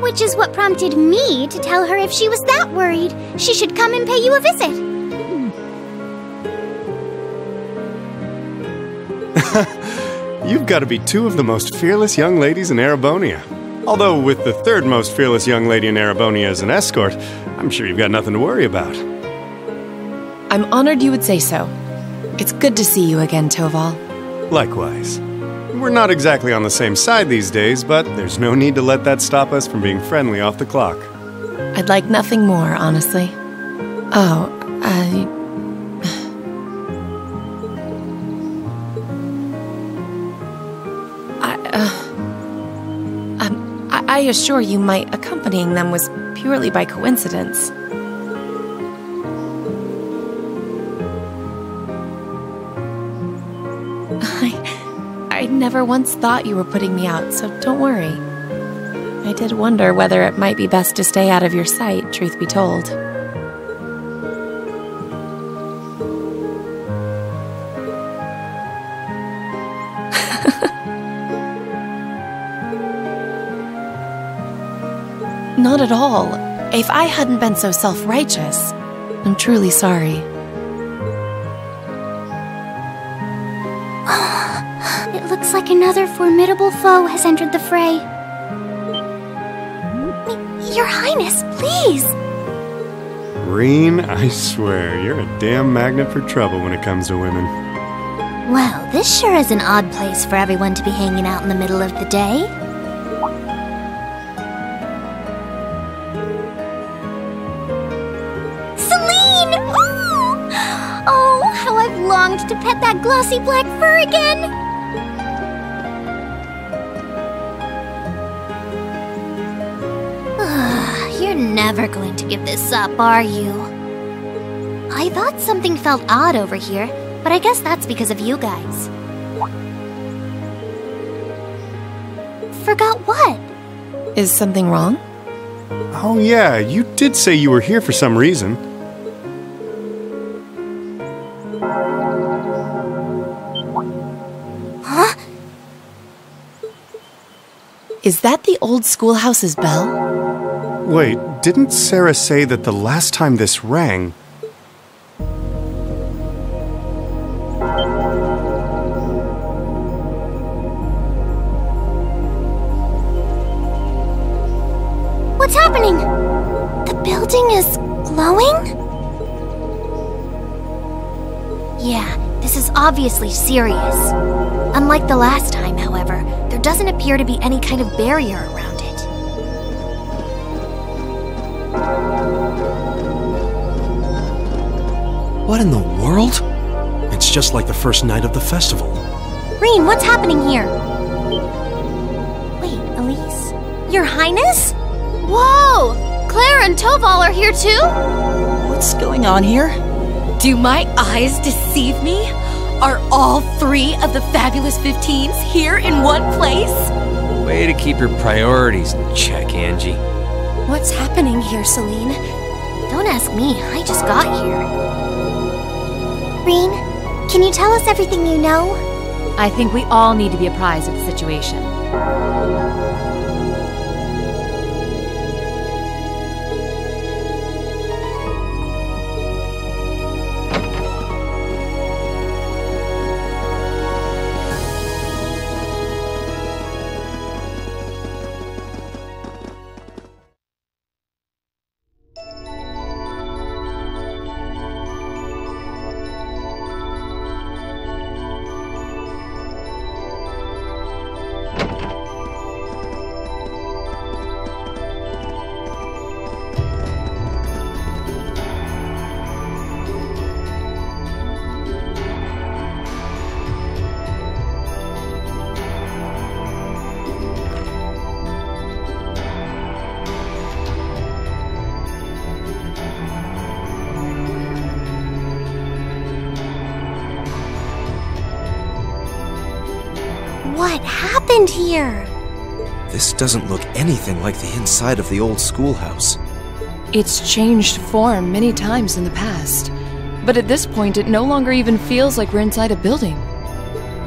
S15: Which is what prompted me to tell her if she was that worried, she should come and pay you a visit.
S21: You've got to be two of the most fearless young ladies in Erebonia. Although with the third most fearless young lady in Erebonia as an escort, I'm sure you've got nothing to worry about.
S3: I'm honored you would say so. It's good to see you again, Toval.
S21: Likewise. We're not exactly on the same side these days, but there's no need to let that stop us from being friendly off the clock.
S3: I'd like nothing more, honestly. Oh, I assure you my accompanying them was purely by coincidence. I never once thought you were putting me out, so don't worry. I did wonder whether it might be best to stay out of your sight, truth be told. Not at all. If I hadn't been so self-righteous, I'm truly sorry.
S15: It looks like another formidable foe has entered the fray. Your Highness, please!
S21: Reen, I swear, you're a damn magnet for trouble when it comes to women.
S15: Well, this sure is an odd place for everyone to be hanging out in the middle of the day. Celine! Ooh! Oh, how I've longed to pet that glossy black fur again! You're never going to give this up, are you? I thought something felt odd over here, but I guess that's because of you guys. Forgot what?
S3: Is something wrong?
S21: Oh yeah, you did say you were here for some reason.
S15: Huh?
S3: Is that the old schoolhouse's bell?
S21: Wait, didn't Sarah say that the last time this rang...
S15: What's happening? The building is glowing? Yeah, this is obviously serious. Unlike the last time, however, there doesn't appear to be any kind of barrier around it.
S14: What in the world? It's just like the first night of the festival.
S15: Reen, what's happening here? Wait, Elise? Your Highness? Whoa! Claire and Toval are here too?
S13: What's going on here?
S8: Do my eyes deceive me? Are all 3 of the fabulous 15s here in one place?
S9: Way to keep your priorities in check, Angie.
S17: What's happening here, Celine?
S15: Don't ask me, I just got here. Reen, can you tell us everything you know?
S10: I think we all need to be apprised of the situation.
S15: What happened here?
S5: This doesn't look anything like the inside of the old schoolhouse.
S7: It's changed form many times in the past, but at this point it no longer even feels like we're inside a building.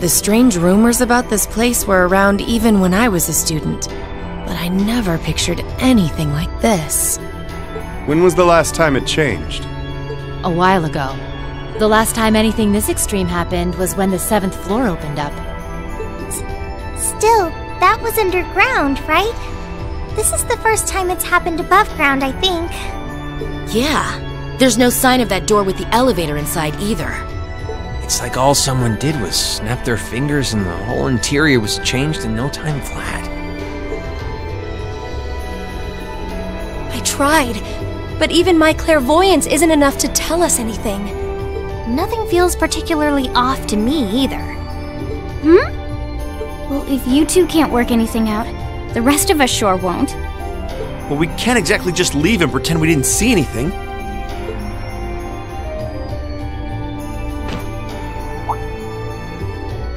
S3: The strange rumors about this place were around even when I was a student, but I never pictured anything like this.
S21: When was the last time it changed?
S10: A while ago. The last time anything this extreme happened was when the 7th floor opened up.
S15: Still, that was underground, right? This is the first time it's happened above ground, I think.
S8: Yeah, there's no sign of that door with the elevator inside either.
S9: It's like all someone did was snap their fingers and the whole interior was changed in no time flat.
S17: I tried, but even my clairvoyance isn't enough to tell us anything.
S15: Nothing feels particularly off to me either.
S6: Hmm? Well, if you two can't work anything out, the rest of us sure won't.
S20: Well, we can't exactly just leave and pretend we didn't see anything.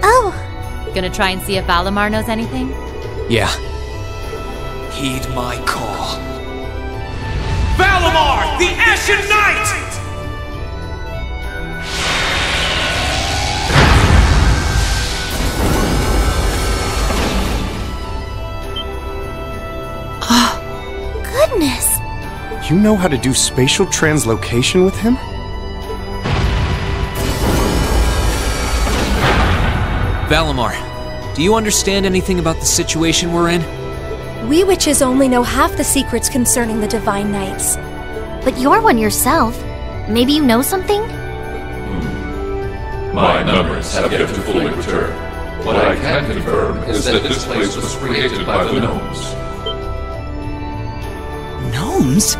S15: Oh!
S10: Gonna try and see if Valimar knows anything?
S1: Yeah. Heed my call.
S20: Valimar, the Ashen Knight!
S15: Goodness!
S21: You know how to do spatial translocation with him?
S1: Valimar, do you understand anything about the situation we're in?
S17: We witches only know half the secrets concerning the Divine Knights.
S15: But you're one yourself. Maybe you know something?
S2: My memories have yet to fully return. What I can confirm is that this place was created by the gnomes.
S14: Gnomes?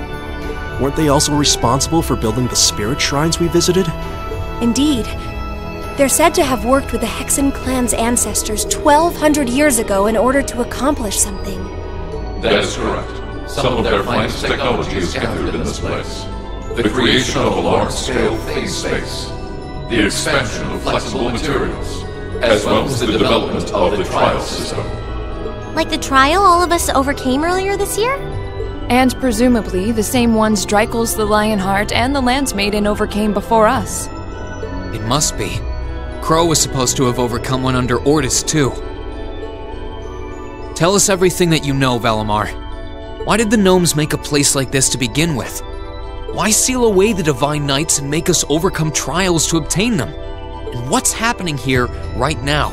S14: Weren't they also responsible for building the spirit shrines we visited?
S17: Indeed. They're said to have worked with the Hexen clan's ancestors 1,200 years ago in order to accomplish something.
S2: That is correct. Some of their finest technology is gathered in this place. The creation of a large-scale phase space, the expansion of flexible materials, as well as the development of the trial system.
S4: Like the trial all of us overcame earlier this year?
S7: And presumably the same ones Dreikel's the Lionheart and the Lance-Maiden overcame before us.
S1: It must be. Crow was supposed to have overcome one under Ordis, too. Tell us everything that you know, Valimar. Why did the gnomes make a place like this to begin with? Why seal away the Divine Knights and make us overcome trials to obtain them? And what's happening here right now?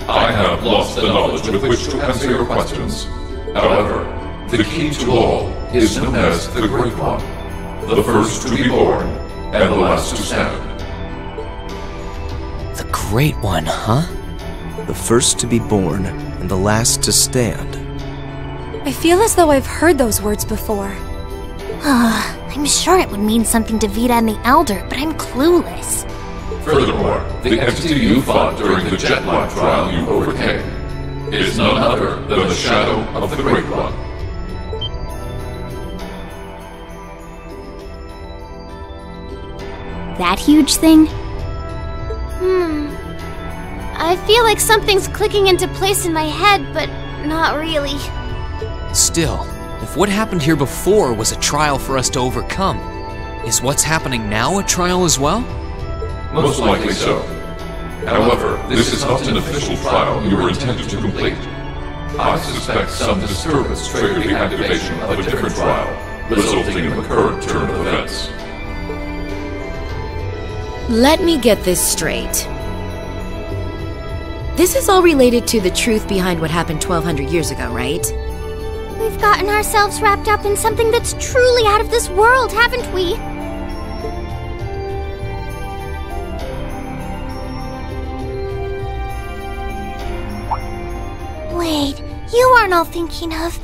S2: I have lost the knowledge with which to answer your questions. However, the key to all is known as the Great One, the first to be born and the last to stand.
S1: The Great One, huh?
S5: The first to be born and the last to stand.
S17: I feel as though I've heard those words before.
S15: I'm sure it would mean something to Vita and the Elder, but I'm clueless.
S2: Furthermore, the entity you fought during the Jetlock trial you overcame is none other than the shadow of the Great One.
S6: That huge thing?
S15: I feel like something's clicking into place in my head, but Not really.
S1: Still, if what happened here before was a trial for us to overcome, is what's happening now a trial as well?
S2: Most likely so. However, this is not an official trial you were intended to complete. I suspect some disturbance triggered the activation of a different trial, resulting in the current turn of events.
S8: Let me get this straight. This is all related to the truth behind what happened 1,200 years ago, right?
S15: We've gotten ourselves wrapped up in something that's truly out of this world, haven't we? Wait, you aren't all thinking of...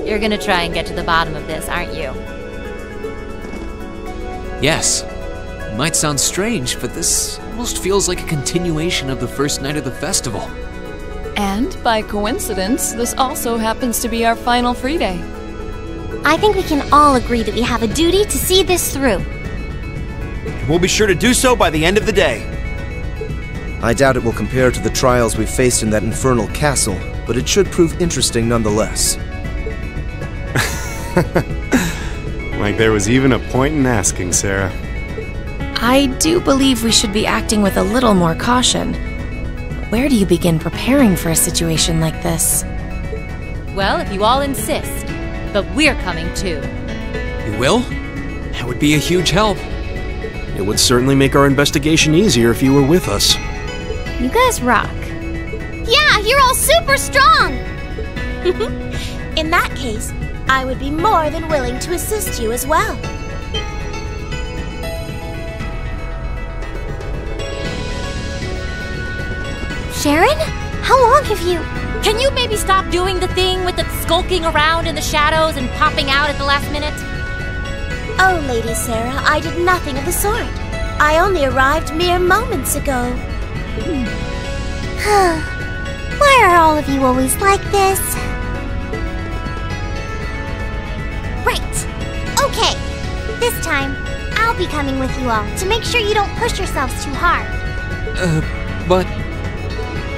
S10: You're gonna try and get to the bottom of this, aren't you?
S1: Yes. It might sound strange, but this almost feels like a continuation of the first night of the festival.
S7: And, by coincidence, this also happens to be our final free day.
S4: I think we can all agree that we have a duty to see this through.
S20: We'll be sure to do so by the end of the day.
S5: I doubt it will compare to the trials we faced in that infernal castle, but it should prove interesting nonetheless.
S21: Like there was even a point in asking, Sarah.
S3: I do believe we should be acting with a little more caution. Where do you begin preparing for a situation like this?
S10: Well, if you all insist. But we're coming too.
S1: You will? That would be a huge help.
S14: It would certainly make our investigation easier if you were with us.
S6: You guys rock.
S15: Yeah, you're all super strong! In that case, I would be more than willing to assist you as well. Sharon? How long have you...
S10: Can you maybe stop doing the thing with the skulking around in the shadows and popping out at the last minute?
S15: Oh, Lady Sarah, I did nothing of the sort. I only arrived mere moments ago. Why are all of you always like this? Right. Okay. This time, I'll be coming with you all to make sure you don't push yourselves too hard.
S1: But...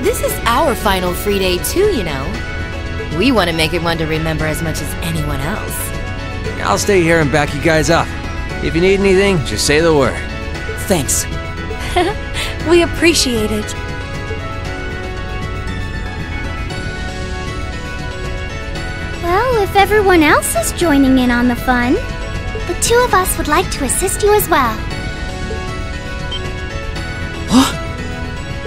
S8: This is our final free day too, you know. We want to make it one to remember as much as anyone else.
S9: I'll stay here and back you guys up. If you need anything, just say the word.
S12: Thanks.
S17: We appreciate it.
S15: Well, if everyone else is joining in on the fun, the two of us would like to assist you as well.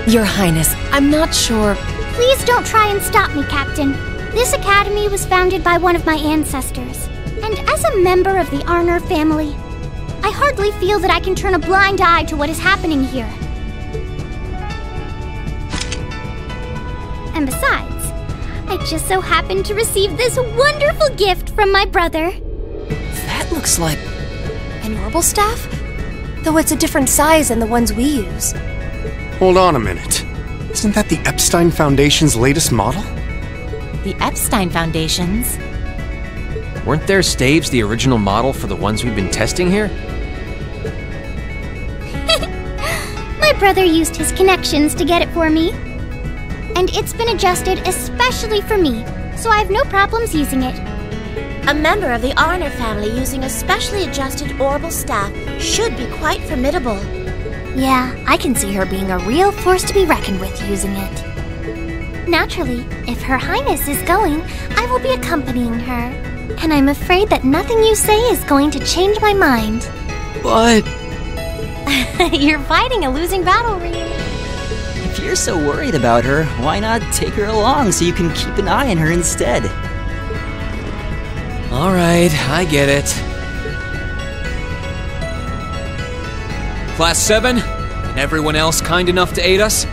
S3: Your Highness, I'm not sure...
S15: Please don't try and stop me, Captain. This academy was founded by one of my ancestors. And as a member of the Arner family, I hardly feel that I can turn a blind eye to what is happening here. And besides, I just so happened to receive this wonderful gift from my brother.
S12: That looks like...
S17: An orbital staff? Though it's a different size than the ones we use.
S21: Hold on a minute. Isn't that the Epstein Foundation's latest model?
S10: The Epstein Foundation's?
S9: Weren't their staves the original model for the ones we've been testing here?
S15: My brother used his connections to get it for me. And it's been adjusted especially for me, so I have no problems using it. A member of the Arner family using a specially adjusted orbital staff should be quite formidable. Yeah, I can see her being a real force to be reckoned with using it. Naturally, if Her Highness is going, I will be accompanying her. And I'm afraid that nothing you say is going to change my mind.
S1: But...
S4: You're fighting a losing battle, Reed.
S12: If you're so worried about her, why not take her along so you can keep an eye on her instead?
S1: Alright, I get it. Class 7, and everyone else kind enough to aid us?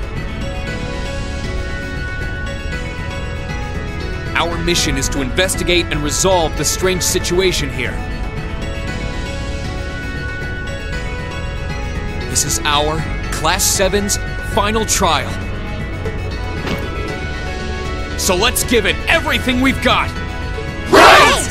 S1: Our mission is to investigate and resolve the strange situation here. This is our, Class 7's, final trial. So let's give it everything we've got!
S15: Right!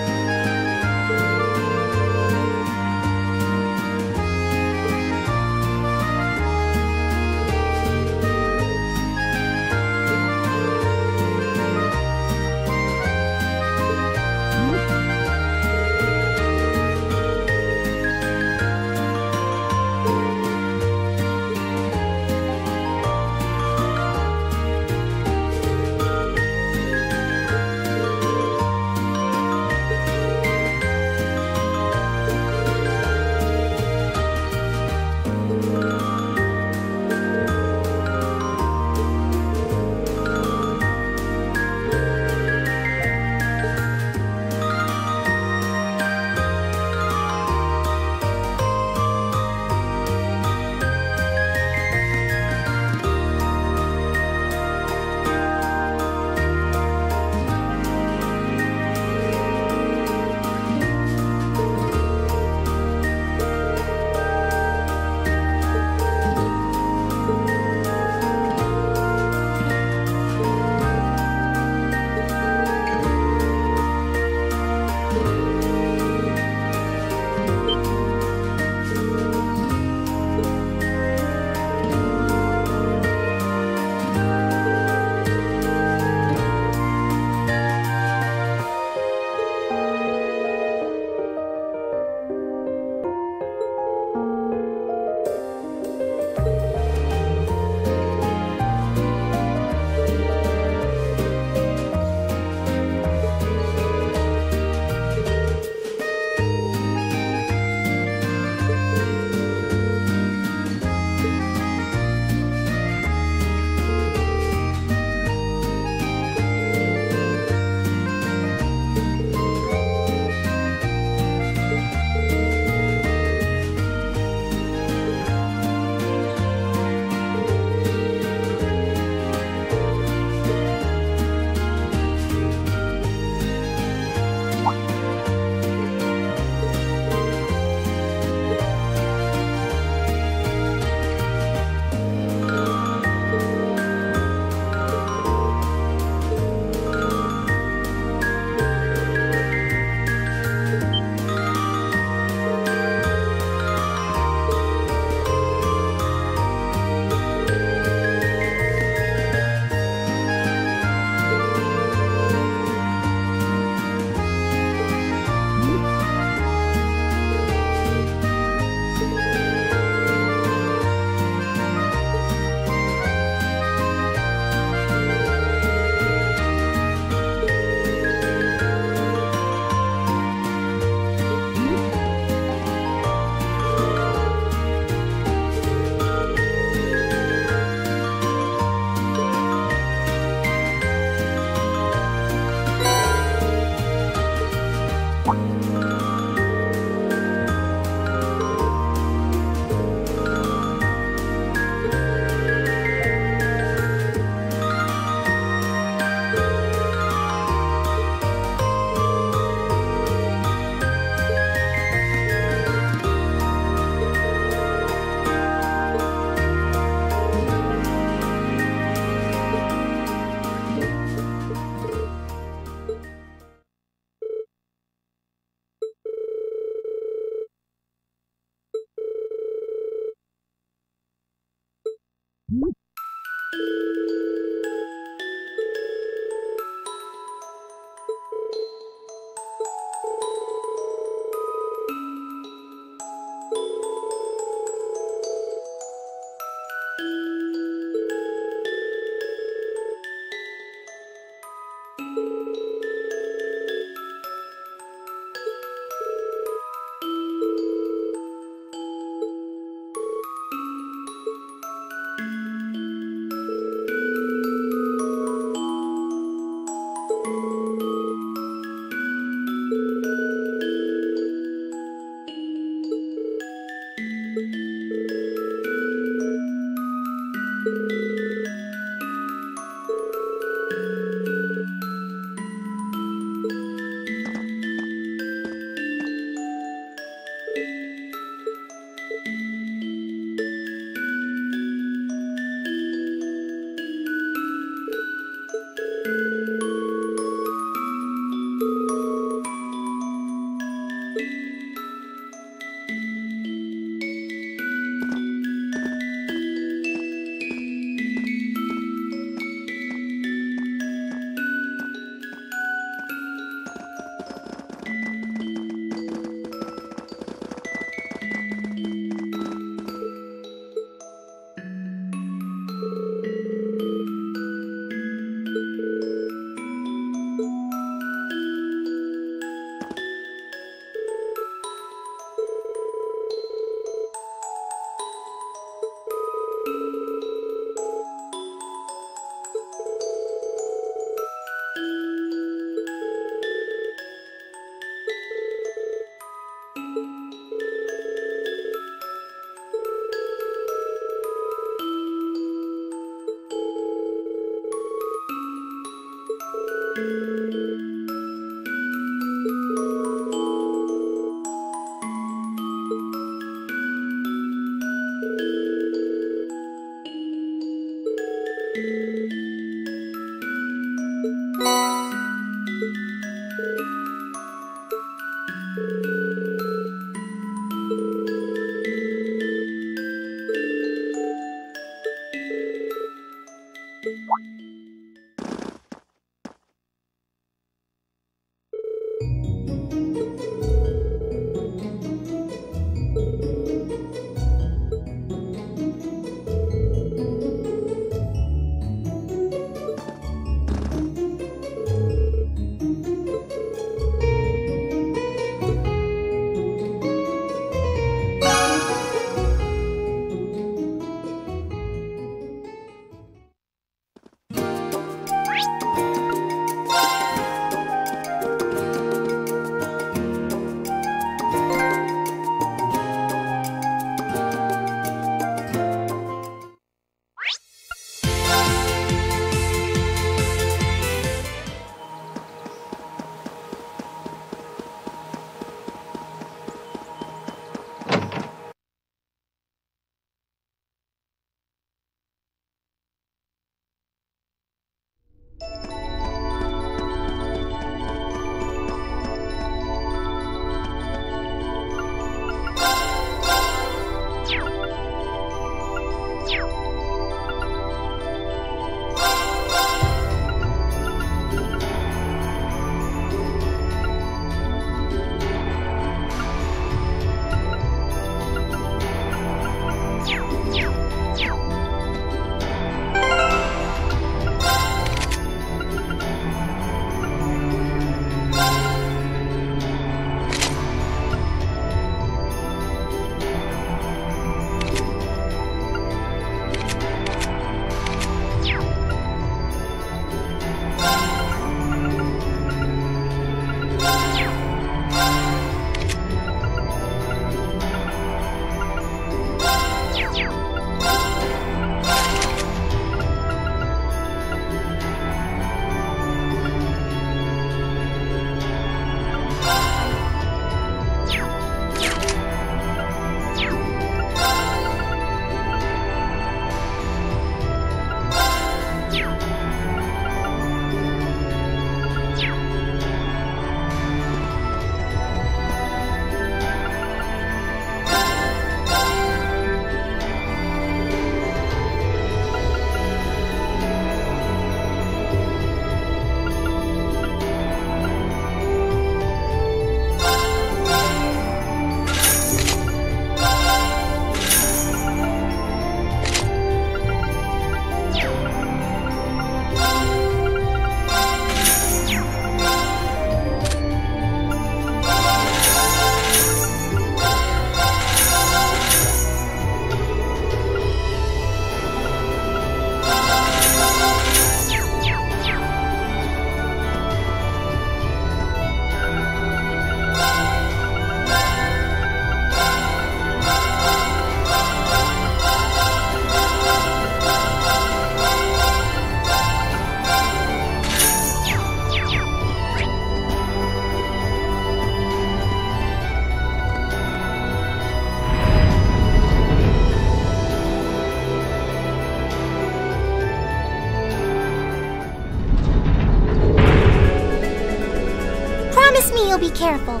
S15: me you'll be careful,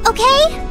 S15: okay?